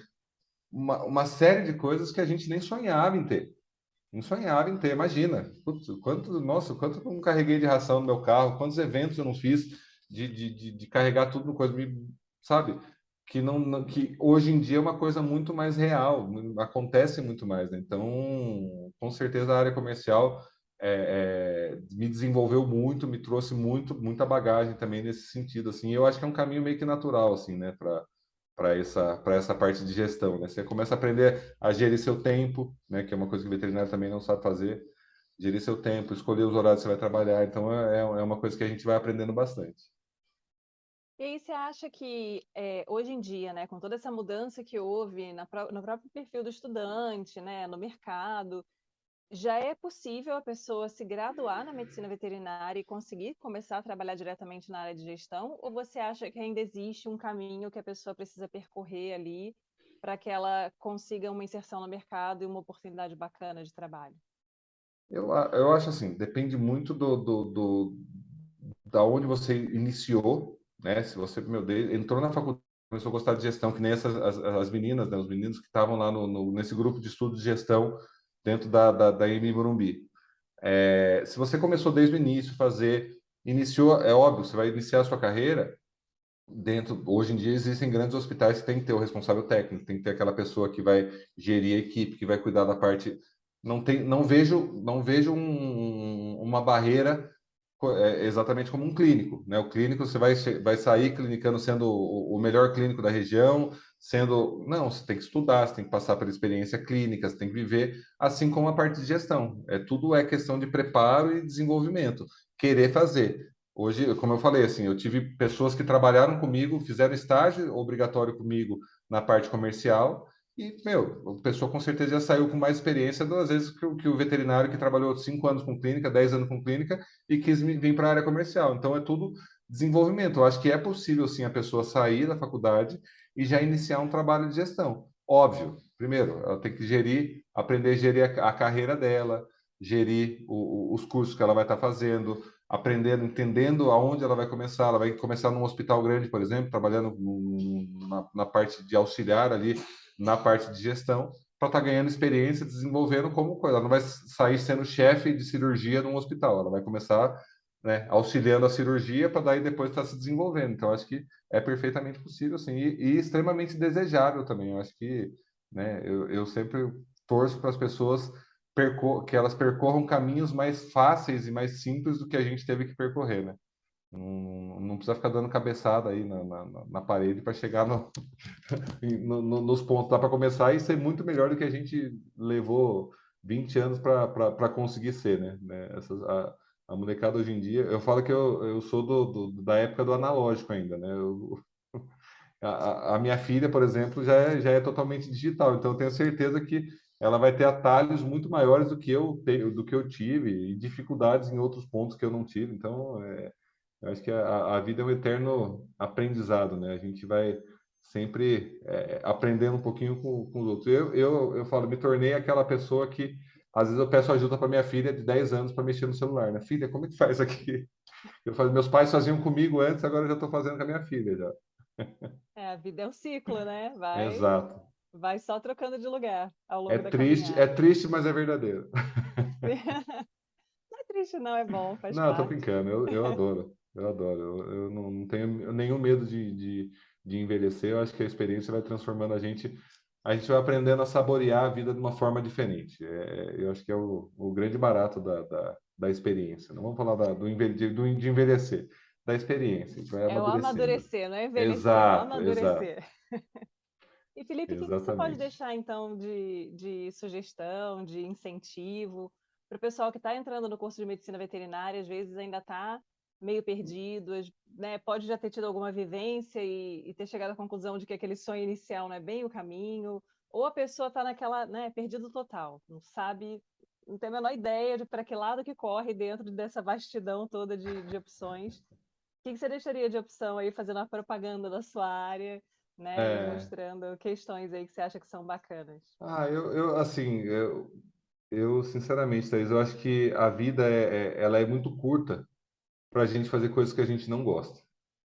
uma série de coisas que a gente nem sonhava em ter. Nem sonhava em ter, imagina. Putz, nossa, quanto eu não carreguei de ração no meu carro, quantos eventos eu não fiz de carregar tudo no coisa, sabe? Que que hoje em dia é uma coisa muito mais real, acontece muito mais, né? Então, com certeza a área comercial me desenvolveu muito, me trouxe muita bagagem também nesse sentido, assim. Eu acho que é um caminho meio que natural, assim, né? Para essa parte de gestão, né? Você começa a aprender a gerir seu tempo, né? Que é uma coisa que o veterinário também não sabe fazer, gerir seu tempo, escolher os horários que você vai trabalhar. Então, é uma coisa que a gente vai aprendendo bastante.
E aí você acha que, hoje em dia, né, com toda essa mudança que houve no próprio perfil do estudante, né, no mercado, já é possível a pessoa se graduar na medicina veterinária e conseguir começar a trabalhar diretamente na área de gestão? Ou você acha que ainda existe um caminho que a pessoa precisa percorrer ali para que ela consiga uma inserção no mercado e uma oportunidade bacana de trabalho?
Eu acho assim, depende muito da onde você iniciou, né? Se você, meu Deus, entrou na faculdade, começou a gostar de gestão, que nem as meninas, né? Os meninos que estavam lá nesse grupo de estudos de gestão dentro da EMI Morumbi. Se você começou desde o início, iniciou, é óbvio, você vai iniciar a sua carreira hoje em dia existem grandes hospitais que tem que ter o responsável técnico, tem que ter aquela pessoa que vai gerir a equipe, que vai cuidar da parte. Não vejo uma barreira exatamente como um clínico, né? O clínico você vai sair clinicando sendo o melhor clínico da região, sendo. Não, você tem que estudar, você tem que passar pela experiência clínica, você tem que viver, assim como a parte de gestão. Tudo é questão de preparo e desenvolvimento. Querer fazer. Hoje, como eu falei, assim, eu tive pessoas que trabalharam comigo, fizeram estágio obrigatório comigo na parte comercial, e, meu, a pessoa com certeza já saiu com mais experiência às vezes que o veterinário que trabalhou 5 anos com clínica, 10 anos com clínica e quis vir para a área comercial. Então, é tudo desenvolvimento. Eu acho que é possível, sim, a pessoa sair da faculdade e já iniciar um trabalho de gestão. Óbvio, primeiro, ela tem que aprender a gerir a carreira dela, gerir os cursos que ela vai estar fazendo, aprendendo, entendendo aonde ela vai começar. Ela vai começar num hospital grande, por exemplo, trabalhando na parte de auxiliar ali, na parte de gestão, para estar ganhando experiência, desenvolvendo como coisa. Ela não vai sair sendo chefe de cirurgia num hospital. Ela vai começar, né, auxiliando a cirurgia para daí depois estar se desenvolvendo. Então, acho que é perfeitamente possível, sim, e extremamente desejável também. Eu acho que, né, eu sempre torço para as pessoas que elas percorram caminhos mais fáceis e mais simples do que a gente teve que percorrer, né? Não precisa ficar dando cabeçada aí na parede para chegar nos pontos lá para começar e ser muito melhor do que a gente levou 20 anos para conseguir ser, né? A molecada hoje em dia, eu falo que eu sou da época do analógico ainda, né? A minha filha, por exemplo, já é totalmente digital, então eu tenho certeza que ela vai ter atalhos muito maiores do que eu tive e dificuldades em outros pontos que eu não tive. Então, eu acho que a vida é um eterno aprendizado, né? A gente vai sempre aprendendo um pouquinho com os outros. Eu falo, me tornei aquela pessoa que às vezes eu peço ajuda para minha filha de 10 anos para mexer no celular, né? Filha, como é que faz aqui? Meus pais faziam comigo antes, agora eu já estou fazendo com a minha filha já.
A vida é um ciclo, né?
Exato.
Vai só trocando de lugar ao
É
longo da
triste, é
caminhada.
triste, mas é verdadeiro.
Não é triste, não, é bom, faz
Não, eu tô
parte.
brincando, eu adoro, eu adoro. Eu não tenho nenhum medo de envelhecer. Eu acho que a experiência vai transformando a gente vai aprendendo a saborear a vida de uma forma diferente. Eu acho que é o grande barato da experiência. Não vamos falar de envelhecer, da experiência. A gente vai
É o
amadurecendo.
amadurecer, não é envelhecer, é o
Exato, exato,
amadurecer. E Felipe, o que que você pode
exatamente.
deixar então de sugestão, de incentivo para o pessoal que está entrando no curso de medicina veterinária, às vezes ainda está meio perdido, né? Pode já ter tido alguma vivência e ter chegado à conclusão de que aquele sonho inicial não é bem o caminho, ou a pessoa está naquela, né, perdido total, não sabe, não tem a menor ideia de para que lado que corre dentro dessa vastidão toda de opções. Que você deixaria de opção aí, fazendo a propaganda da sua área, né? E
É,
mostrando questões aí que você acha que são bacanas.
assim, sinceramente, Thaís, eu acho que a vida ela é muito curta para a gente fazer coisas que a gente não gosta.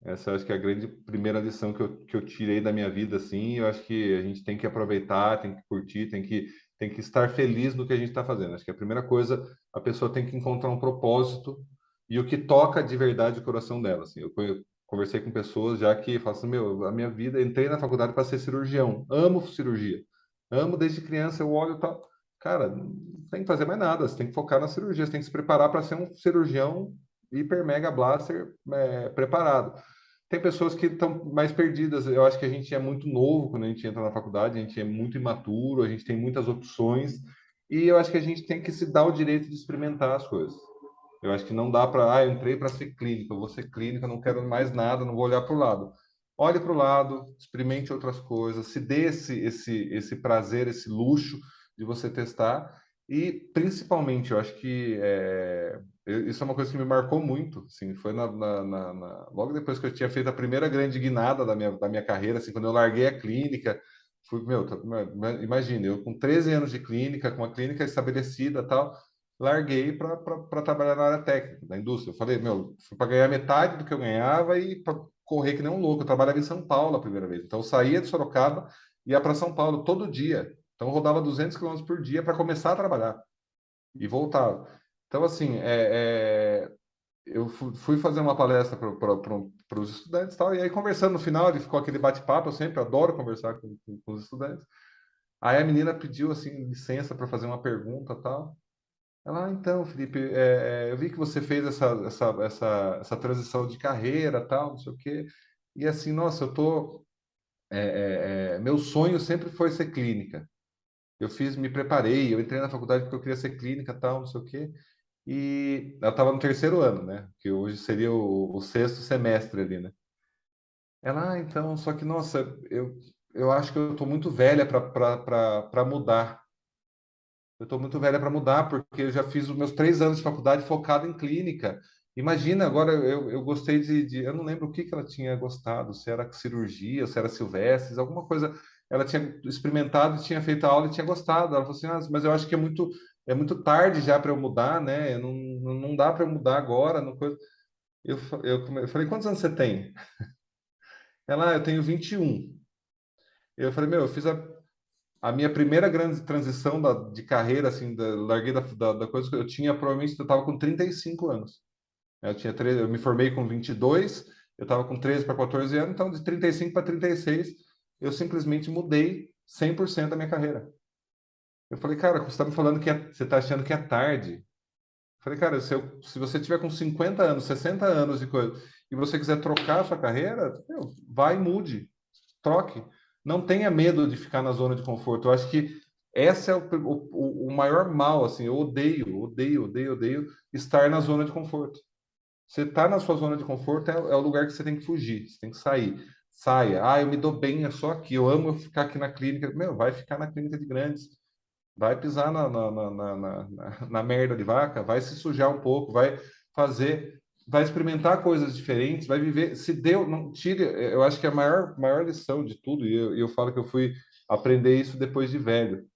Essa eu acho que é a grande primeira lição que eu tirei da minha vida, assim. Eu acho que a gente tem que aproveitar, tem que curtir, tem que estar feliz no que a gente está fazendo. Acho que a primeira coisa, a pessoa tem que encontrar um propósito e o que toca de verdade o coração dela. Assim. Eu conversei com pessoas já que falam assim, meu, a minha vida, entrei na faculdade para ser cirurgião, amo cirurgia, amo desde criança, eu olho e tal. Cara, não tem que fazer mais nada, você tem que focar na cirurgia, você tem que se preparar para ser um cirurgião hiper mega blaster preparado. Tem pessoas que estão mais perdidas. Eu acho que a gente é muito novo quando a gente entra na faculdade, a gente é muito imaturo, a gente tem muitas opções e eu acho que a gente tem que se dar o direito de experimentar as coisas. Eu acho que não dá para, eu entrei para ser clínico, eu vou ser clínico, eu não quero mais nada, não vou olhar para o lado. Olhe para o lado, experimente outras coisas, se dê esse prazer, esse luxo de você testar. E, principalmente, eu acho que isso é uma coisa que me marcou muito. Assim, foi logo depois que eu tinha feito a primeira grande guinada da minha carreira, assim, quando eu larguei a clínica. Imagina, eu com 13 anos de clínica, com a clínica estabelecida tal, larguei para trabalhar na área técnica, da indústria. Eu falei, fui para ganhar metade do que eu ganhava e para correr que nem um louco. Eu trabalhava em São Paulo a primeira vez. Então, eu saía de Sorocaba e ia para São Paulo todo dia. Então, eu rodava 200 quilômetros por dia para começar a trabalhar e voltava. Então, assim, eu fui fazer uma palestra para os estudantes e tal, e aí conversando no final, ele ficou aquele bate-papo, eu sempre adoro conversar com os estudantes. Aí a menina pediu, assim, licença para fazer uma pergunta e tal. Ela, então, Felipe, eu vi que você fez essa transição de carreira, tal, não sei o quê. E assim, nossa, meu sonho sempre foi ser clínica. Me preparei, eu entrei na faculdade porque eu queria ser clínica, tal, não sei o quê. E ela estava no terceiro ano, né? Que hoje seria o sexto semestre ali, né? Ela, então, só que, nossa, eu acho que eu estou muito velha para mudar. Eu estou muito velha para mudar, porque eu já fiz os meus 3 anos de faculdade focado em clínica. Imagina, agora eu gostei eu não lembro o que ela tinha gostado, se era cirurgia, se era Silvestres, alguma coisa. Ela tinha experimentado, tinha feito a aula e tinha gostado. Ela falou assim: mas eu acho que é muito tarde já para eu mudar, né? Não dá para eu mudar agora. Não coisa. Eu falei: quantos anos você tem? Ela, eu tenho 21. Eu falei: eu fiz a minha primeira grande transição de carreira, assim, larguei da coisa que eu tinha, provavelmente eu estava com 35 anos. Eu me formei com 22, eu estava com 13 para 14 anos, então de 35 para 36, eu simplesmente mudei 100% da minha carreira. Eu falei, cara, você está me falando você está achando que é tarde. Eu falei, cara, se você tiver com 50 anos, 60 anos de coisa, e você quiser trocar a sua carreira, vai e mude, troque. Não tenha medo de ficar na zona de conforto. Eu acho que esse é o maior mal, assim, eu odeio, odeio, odeio, odeio estar na zona de conforto. Você está na sua zona de conforto, é o lugar que você tem que fugir, você tem que sair. Saia. Eu me dou bem, é só aqui, eu amo ficar aqui na clínica. Vai ficar na clínica de grandes. Vai pisar na merda de vaca, vai se sujar um pouco, vai experimentar coisas diferentes, vai viver. Se deu, não tire. Eu acho que a maior lição de tudo, e eu falo que eu fui aprender isso depois de velho,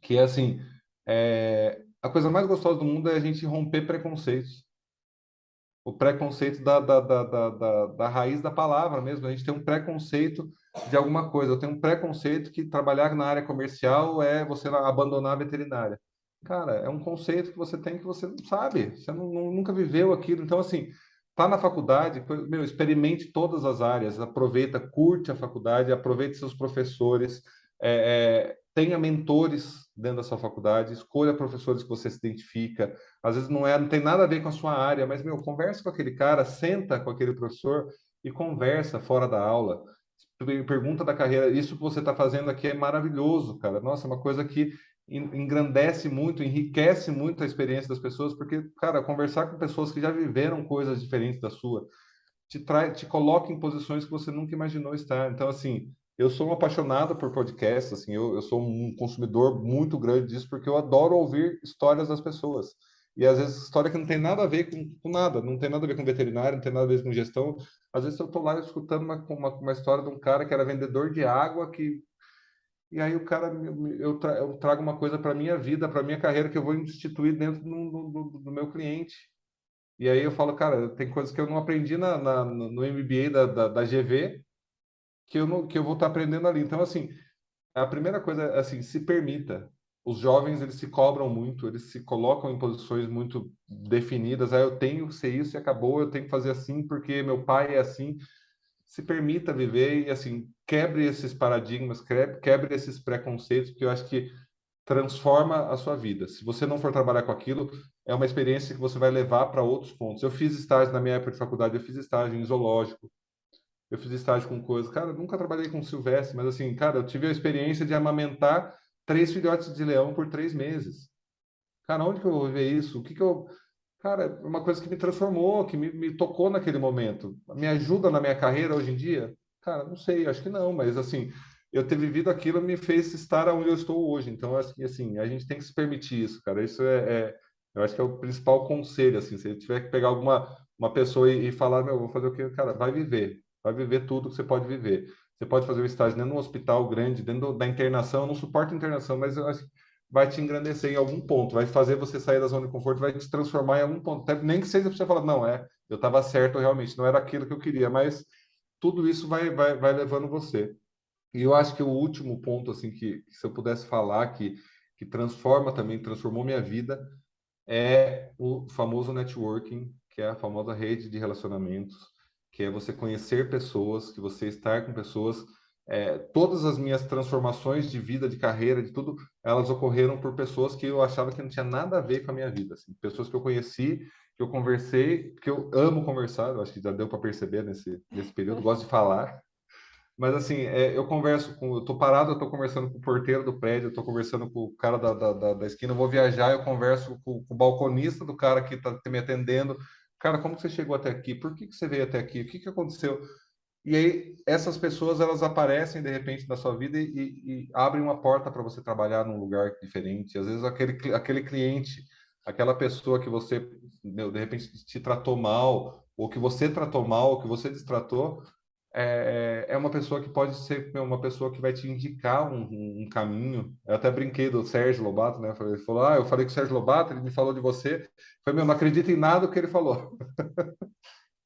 que é assim: a coisa mais gostosa do mundo é a gente romper preconceitos. O preconceito da raiz da palavra mesmo. A gente tem um preconceito de alguma coisa. Eu tenho um preconceito que trabalhar na área comercial é você abandonar a veterinária. Cara, é um conceito que você tem que você não sabe, você nunca viveu aquilo. Então, assim, tá na faculdade, experimente todas as áreas, aproveita, curte a faculdade, aproveite seus professores, tenha mentores dentro da sua faculdade, escolha professores que você se identifica. Às vezes não tem nada a ver com a sua área, mas, conversa com aquele cara, senta com aquele professor e conversa fora da aula. Pergunta da carreira, isso que você está fazendo aqui é maravilhoso, cara. Nossa, é uma coisa que engrandece muito, enriquece muito a experiência das pessoas, porque, cara, conversar com pessoas que já viveram coisas diferentes da sua, te coloca em posições que você nunca imaginou estar. Então, assim, eu sou um apaixonado por podcasts, assim, eu sou um consumidor muito grande disso, porque eu adoro ouvir histórias das pessoas. E às vezes história que não tem nada a ver com nada, não tem nada a ver com veterinário, não tem nada a ver com gestão. Às vezes eu estou lá escutando uma história de um cara que era vendedor de água, e aí o cara, eu trago uma coisa para minha vida, para minha carreira, que eu vou instituir dentro do meu cliente. E aí eu falo, cara, tem coisas que eu não aprendi no MBA da GV que eu vou estar aprendendo ali. Então, assim, a primeira coisa é assim, se permita. Os jovens, eles se cobram muito, eles se colocam em posições muito definidas. Eu tenho que ser isso e acabou, eu tenho que fazer assim porque meu pai é assim. Se permita viver e, assim, quebre esses paradigmas, quebre esses preconceitos, porque eu acho que transforma a sua vida. Se você não for trabalhar com aquilo, é uma experiência que você vai levar para outros pontos. Eu fiz estágio na minha época de faculdade, eu fiz estágio em zoológico, eu fiz estágio com coisas. Cara, eu nunca trabalhei com silvestre, mas assim, cara, eu tive a experiência de amamentar 3 filhotes de leão por 3 meses. Cara, onde que eu vou ver isso? O que que eu. cara, é uma coisa que me transformou, que me tocou naquele momento. Me ajuda na minha carreira hoje em dia? Cara, não sei, acho que não, mas assim, eu ter vivido aquilo me fez estar onde eu estou hoje. Então, acho que assim, a gente tem que se permitir isso, cara. Isso eu acho que é o principal conselho, assim, se eu tiver que pegar alguma uma pessoa e falar, meu, vou fazer o quê? Cara, vai viver tudo que você pode viver. Você pode fazer um estágio dentro de um hospital grande, da internação, eu não suporto internação, mas eu acho vai te engrandecer em algum ponto, vai fazer você sair da zona de conforto, vai te transformar em algum ponto. Até, nem que seja para você falar, não, eu estava certo realmente, não era aquilo que eu queria, mas tudo isso vai levando você. E eu acho que o último ponto, assim, que se eu pudesse falar, que transforma também, transformou minha vida, é o famoso networking, que é a famosa rede de relacionamentos, que é você conhecer pessoas, que você estar com pessoas. Todas as minhas transformações de vida, de carreira, de tudo, elas ocorreram por pessoas que eu achava que não tinha nada a ver com a minha vida. Assim. Pessoas que eu conheci, que eu conversei, que eu amo conversar, eu acho que já deu para perceber nesse período, gosto de falar. Mas assim, eu converso com, eu tô parado, eu tô conversando com o porteiro do prédio, eu tô conversando com o cara da esquina, eu vou viajar, eu converso com o balconista do cara que tá me atendendo. Cara, como que você chegou até aqui? Por que que você veio até aqui? O que que aconteceu? E aí, essas pessoas, elas aparecem de repente na sua vida e abrem uma porta para você trabalhar num lugar diferente. Às vezes, aquele cliente, aquela pessoa que você, meu, de repente, te tratou mal, ou que você tratou mal, ou que você destratou, é uma pessoa que pode ser uma pessoa que vai te indicar um caminho. Eu até brinquei do Sérgio Lobato, né? Ele falou: eu falei com o Sérgio Lobato, ele me falou de você. Foi, meu, não acredito em nada que ele falou.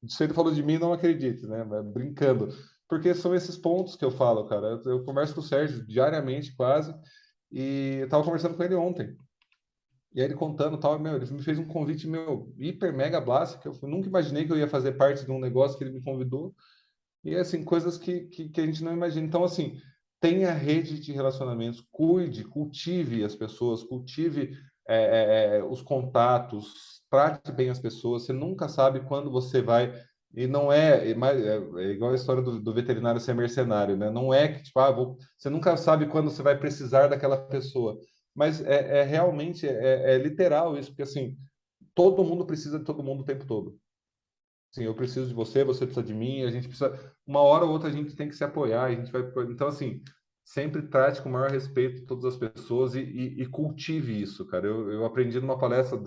Se ele falou de mim, não acredite, né? Mas brincando. Porque são esses pontos que eu falo, cara. Eu converso com o Sérgio diariamente, quase, e eu tava conversando com ele ontem. E aí ele contando tal, meu, ele me fez um convite, meu, hiper mega blast, que eu nunca imaginei que eu ia fazer parte de um negócio que ele me convidou. E assim, coisas que a gente não imagina. Então, assim, tenha rede de relacionamentos, cuide, cultive as pessoas, cultive os contatos, trate bem as pessoas. Você nunca sabe quando você vai. E não é igual a história do veterinário ser mercenário, né? Não é que, tipo, você nunca sabe quando você vai precisar daquela pessoa. Mas realmente é literal isso, porque assim, todo mundo precisa de todo mundo o tempo todo. Sim, eu preciso de você, você precisa de mim, a gente precisa. Uma hora ou outra a gente tem que se apoiar, a gente vai. Então, assim, sempre trate com o maior respeito todas as pessoas e cultive isso, cara. Eu aprendi numa palestra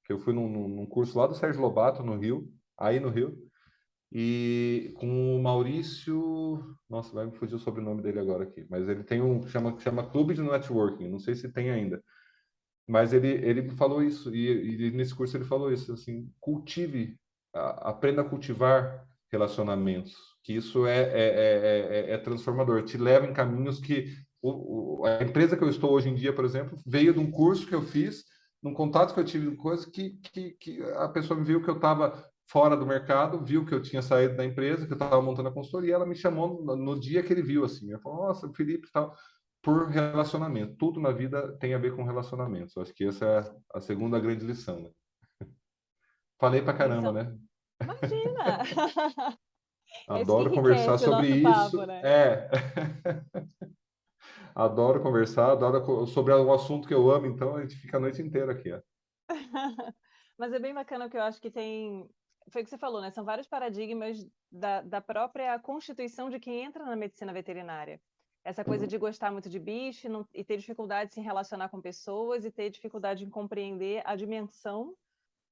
que eu fui num curso lá do Sérgio Lobato, no Rio, aí no Rio, e com o Maurício. Nossa, vai me fugir o sobrenome dele agora aqui, mas ele tem chama Clube de Networking, não sei se tem ainda. Mas ele me falou isso, e nesse curso ele falou isso, assim, aprenda a cultivar relacionamentos, que isso é transformador, te leva em caminhos que a empresa que eu estou hoje em dia, por exemplo, veio de um curso que eu fiz, num contato que eu tive, coisa que a pessoa me viu que eu estava fora do mercado, viu que eu tinha saído da empresa, que eu estava montando a consultoria, e ela me chamou no dia que ele viu, assim, ela falou, nossa, Felipe, tal, por relacionamento. Tudo na vida tem a ver com relacionamentos. Eu acho que essa é a segunda grande lição, né? Falei pra caramba,
Lição.
né?
Imagina! É isso que
Adoro conversar
enriquece o
sobre
nosso
isso.
papo, né?
Adoro conversar, sobre um assunto que eu amo, então a gente fica a noite inteira aqui, ó.
Mas é bem bacana que eu acho que tem. Foi o que você falou, né? São vários paradigmas da própria constituição de quem entra na medicina veterinária. Essa coisa de gostar muito de bicho e ter dificuldade de se relacionar com pessoas e ter dificuldade em compreender a dimensão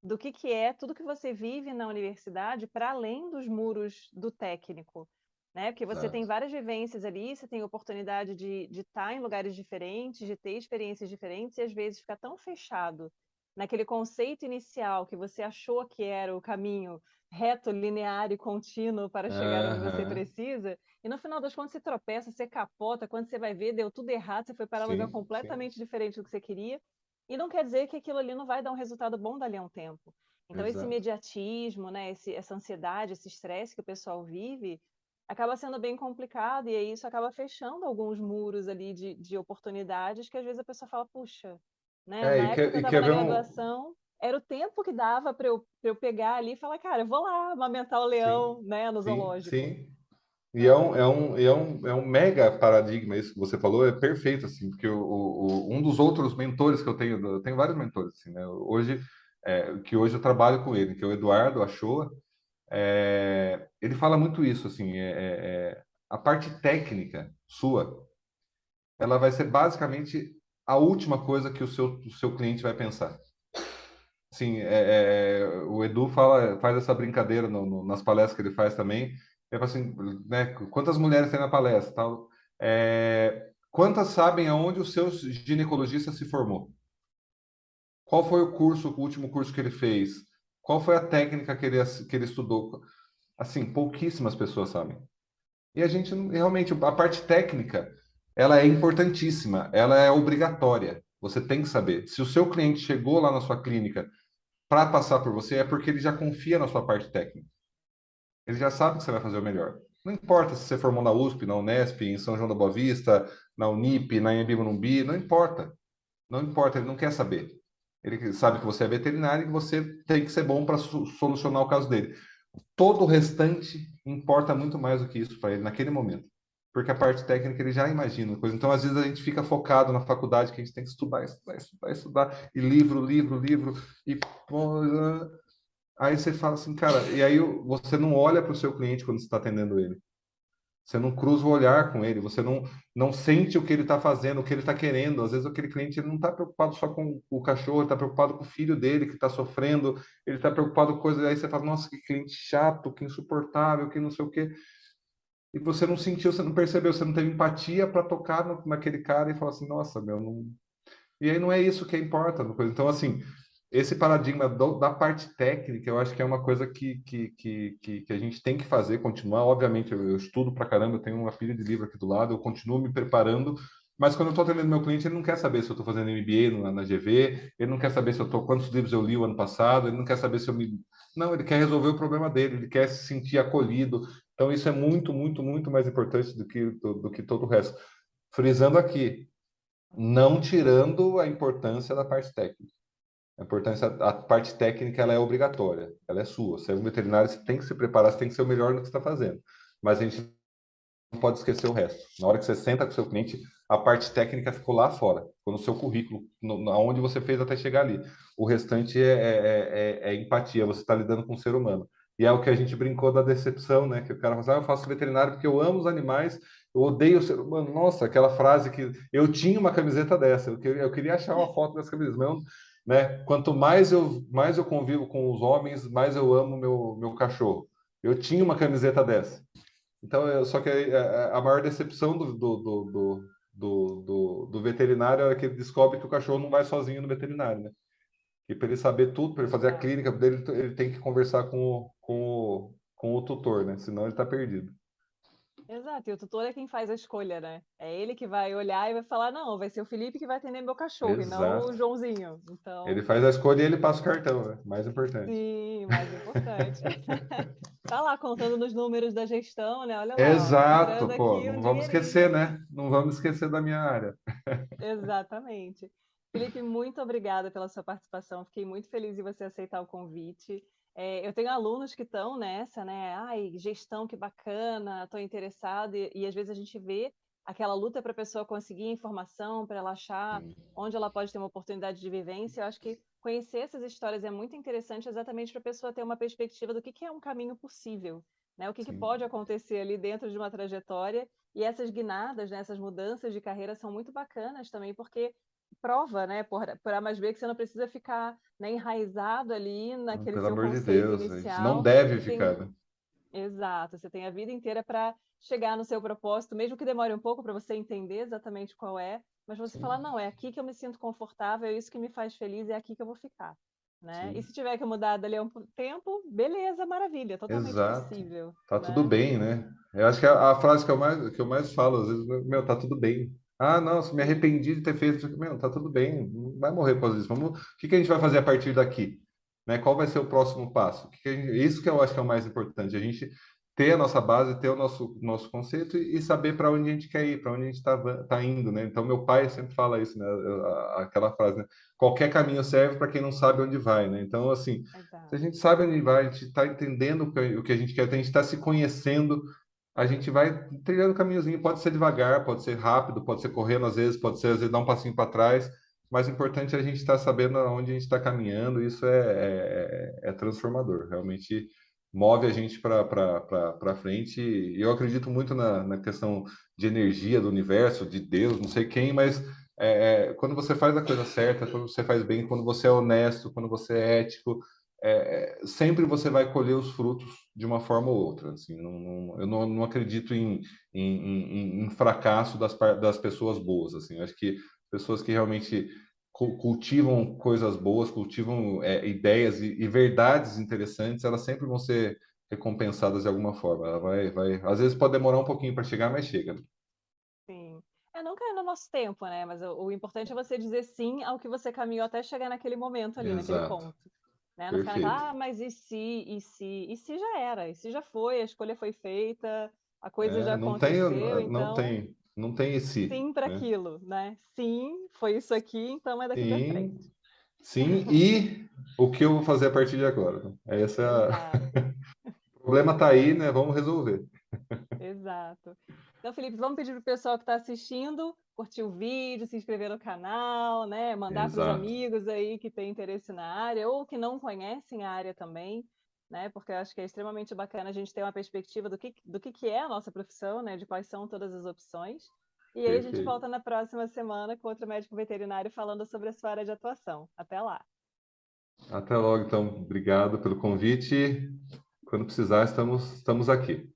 do que é tudo que você vive na universidade para além dos muros do técnico, né? Porque você tem
Exato.
várias vivências ali, você tem oportunidade de estar em lugares diferentes, de ter experiências diferentes e às vezes ficar tão fechado naquele conceito inicial que você achou que era o caminho reto, linear e contínuo para chegar onde você
Aham.
precisa, e no final das contas você tropeça, você capota, quando você vai ver, deu tudo errado, você foi para um lugar
Sim, sim.
completamente diferente do que você queria. E não quer dizer que aquilo ali não vai dar um resultado bom dali a um tempo. Então, esse
Exato.
imediatismo, né, essa ansiedade, esse estresse que o pessoal vive, acaba sendo bem complicado, e aí isso acaba fechando alguns muros ali de oportunidades que às vezes a pessoa fala, puxa, né,
É,
na época que eu
e
estava
quer
na
ver um.
graduação, era o tempo que dava para eu pegar ali e falar, cara, eu vou lá amamentar o
Sim,
leão, né, no
sim,
zoológico.
sim. E é um mega paradigma, isso que você falou, é perfeito, assim, porque um dos outros mentores que eu tenho vários mentores, assim, né? Hoje, que hoje eu trabalho com ele, que é o Eduardo Achoa. Ele fala muito isso, assim, a parte técnica sua, ela vai ser basicamente a última coisa que o seu cliente vai pensar. Assim, o Edu faz essa brincadeira nas palestras que ele faz também. Ele fala assim, né, quantas mulheres tem na palestra, tal? Quantas sabem aonde o seu ginecologista se formou? Qual foi o último curso que ele fez? Qual foi a técnica que ele estudou? Assim, pouquíssimas pessoas sabem. E a gente realmente a parte técnica, ela é importantíssima, ela é obrigatória. Você tem que saber. Se o seu cliente chegou lá na sua clínica para passar por você, é porque ele já confia na sua parte técnica. Ele já sabe que você vai fazer o melhor. Não importa se você formou na USP, na Unesp, em São João da Boa Vista, na Unip, na Anhembi Morumbi, não importa. Não importa, ele não quer saber. Ele sabe que você é veterinário e que você tem que ser bom para solucionar o caso dele. Todo o restante importa muito mais do que isso para ele naquele momento. Porque a parte técnica ele já imagina coisa. Então, às vezes, a gente fica focado na faculdade que a gente tem que estudar, estudar, estudar, estudar, e livro, livro, livro, e pô, aí você fala assim, cara, e aí você não olha para o seu cliente quando você está atendendo ele. Você não cruza o olhar com ele, você não sente o que ele está fazendo, o que ele está querendo. Às vezes aquele cliente ele não está preocupado só com o cachorro, ele está preocupado com o filho dele que está sofrendo, ele está preocupado com coisas. Aí você fala, nossa, que cliente chato, que insuportável, que não sei o quê. E você não sentiu, você não percebeu, você não teve empatia para tocar naquele cara e falar assim, nossa, meu, não. E aí não é isso que importa. Então, assim, esse paradigma da parte técnica, eu acho que é uma coisa que a gente tem que fazer, continuar. Obviamente, eu estudo pra caramba, eu tenho uma pilha de livro aqui do lado, eu continuo me preparando, mas quando eu estou atendendo meu cliente, ele não quer saber se eu estou fazendo MBA na GV, ele não quer saber se eu tô, quantos livros eu li o ano passado, ele não quer saber se eu me. Não, ele quer resolver o problema dele, ele quer se sentir acolhido. Então, isso é muito, muito, muito mais importante do que todo o resto. Frisando aqui, não tirando a importância da parte técnica. A parte técnica ela é obrigatória, ela é sua. Você é um veterinário, você tem que se preparar, você tem que ser o melhor no que você está fazendo. Mas a gente não pode esquecer o resto. Na hora que você senta com o seu cliente, a parte técnica ficou lá fora, ficou no seu currículo, aonde você fez até chegar ali. O restante é empatia, você está lidando com um ser humano. E é o que a gente brincou da decepção, né? Que o cara fala assim, eu faço veterinário porque eu amo os animais, eu odeio o ser humano. Nossa, aquela frase que eu tinha uma camiseta dessa, eu queria achar uma foto dessa camiseta, né? Quanto mais eu convivo com os homens, mais eu amo meu cachorro. Eu tinha uma camiseta dessa. Então, só que a maior decepção do veterinário é que ele descobre que o cachorro não vai sozinho no veterinário, né? E para ele saber tudo, para ele fazer a
Exato.
clínica dele, ele tem que conversar com o tutor, né? Senão ele está perdido.
Exato, e o tutor é quem faz a escolha, né? É ele que vai olhar e vai falar, não, vai ser o Felipe que vai atender meu cachorro e não o
Exato.
Joãozinho.
Ele
Então,
faz a escolha e ele passa o cartão, né? Mais importante.
sim, mais importante. Tá lá contando nos números da gestão, né? Olha lá, ó,
Exato,
entrando
pô.
aqui um
Não vamos
dinheirinho.
esquecer, né? Não vamos esquecer da minha área.
Exatamente. Felipe, muito obrigada pela sua participação. Fiquei muito feliz em você aceitar o convite. Eu tenho alunos que estão nessa, né? Ai, gestão, que bacana, estou interessado. E às vezes a gente vê aquela luta para a pessoa conseguir informação, para ela achar
Sim,
onde ela pode ter uma oportunidade de vivência. Eu acho que conhecer essas histórias é muito interessante exatamente para a pessoa ter uma perspectiva do que é um caminho possível, né? O que
sim.
pode acontecer ali dentro de uma trajetória e essas guinadas, né, essas mudanças de carreira são muito bacanas também, porque prova, né, por A mais B, que você não precisa ficar, né, enraizado ali
Não,
naquele
pelo
seu
amor de
conceito
Deus, a gente não
inicial.
deve
Você tem,
ficar, né?
exato, você tem a vida inteira para chegar no seu propósito, mesmo que demore um pouco para você entender exatamente qual é, mas você fala,
Sim,
não, é aqui que eu me sinto confortável, é isso que me faz feliz, é aqui que eu vou ficar, né? E
sim.
se tiver que mudar dali a um tempo, beleza, maravilha, totalmente
Exato.
possível,
Tá tudo
né?
bem, né? Eu acho que a frase que eu mais falo, às vezes, meu, tá tudo bem. Ah, nossa, me arrependi de ter feito isso aqui. Meu, tá tudo bem, não vai morrer por causa disso. O que a gente vai fazer a partir daqui? Né? Qual vai ser o próximo passo? Isso que eu acho que é o mais importante, a gente ter a nossa base, ter o nosso conceito e saber para onde a gente quer ir, para onde a gente tá indo, né? Então, meu pai sempre fala isso, né? Aquela frase, né? Qualquer caminho serve para quem não sabe onde vai, né? Então, assim, se a
Exato.
gente sabe onde vai, a gente está entendendo o que a gente quer, a gente está se conhecendo, a gente vai trilhando o caminhozinho. Pode ser devagar, pode ser rápido, pode ser correndo às vezes dar um passinho para trás, o mais importante é a gente estar sabendo aonde a gente está caminhando, isso é transformador, realmente move a gente para frente. E eu acredito muito na questão de energia do universo, de Deus, não sei quem, mas quando você faz a coisa certa, quando você faz bem, quando você é honesto, quando você é ético, sempre você vai colher os frutos de uma forma ou outra. Assim, eu não acredito em fracasso das pessoas boas. Assim, eu acho que pessoas que realmente cultivam coisas boas, cultivam ideias e verdades interessantes, elas sempre vão ser recompensadas de alguma forma. Ela às vezes pode demorar um pouquinho para chegar, mas chega.
Sim. Nunca é no nosso tempo, né? Mas o importante é você dizer sim ao que você caminhou até chegar naquele momento ali, naquele
Exato,
ponto. Né? Não ficar
perfeito.
naquela, mas e se já era, e se já foi, a escolha foi feita, a coisa já
Não tem,
aconteceu,
não
então
tem, não tem esse,
sim para
né?
aquilo, né? Sim, foi isso aqui, então é daqui para frente.
Sim, sim, e o que eu vou fazer a partir de agora?
Exato,
O problema está aí, né? Vamos resolver.
exato. Então, Felipe, vamos pedir pro pessoal que está assistindo curtir o vídeo, se inscrever no canal, né? Mandar para os
Exato,
amigos aí que têm interesse na área ou que não conhecem a área também, né? Porque eu acho que é extremamente bacana a gente ter uma perspectiva do que é a nossa profissão, né? De quais são todas as opções. E aí a gente
perfeito.
volta na próxima semana com outro médico veterinário falando sobre a sua área de atuação. Até lá.
Até logo, então. Obrigado pelo convite. Quando precisar, estamos aqui.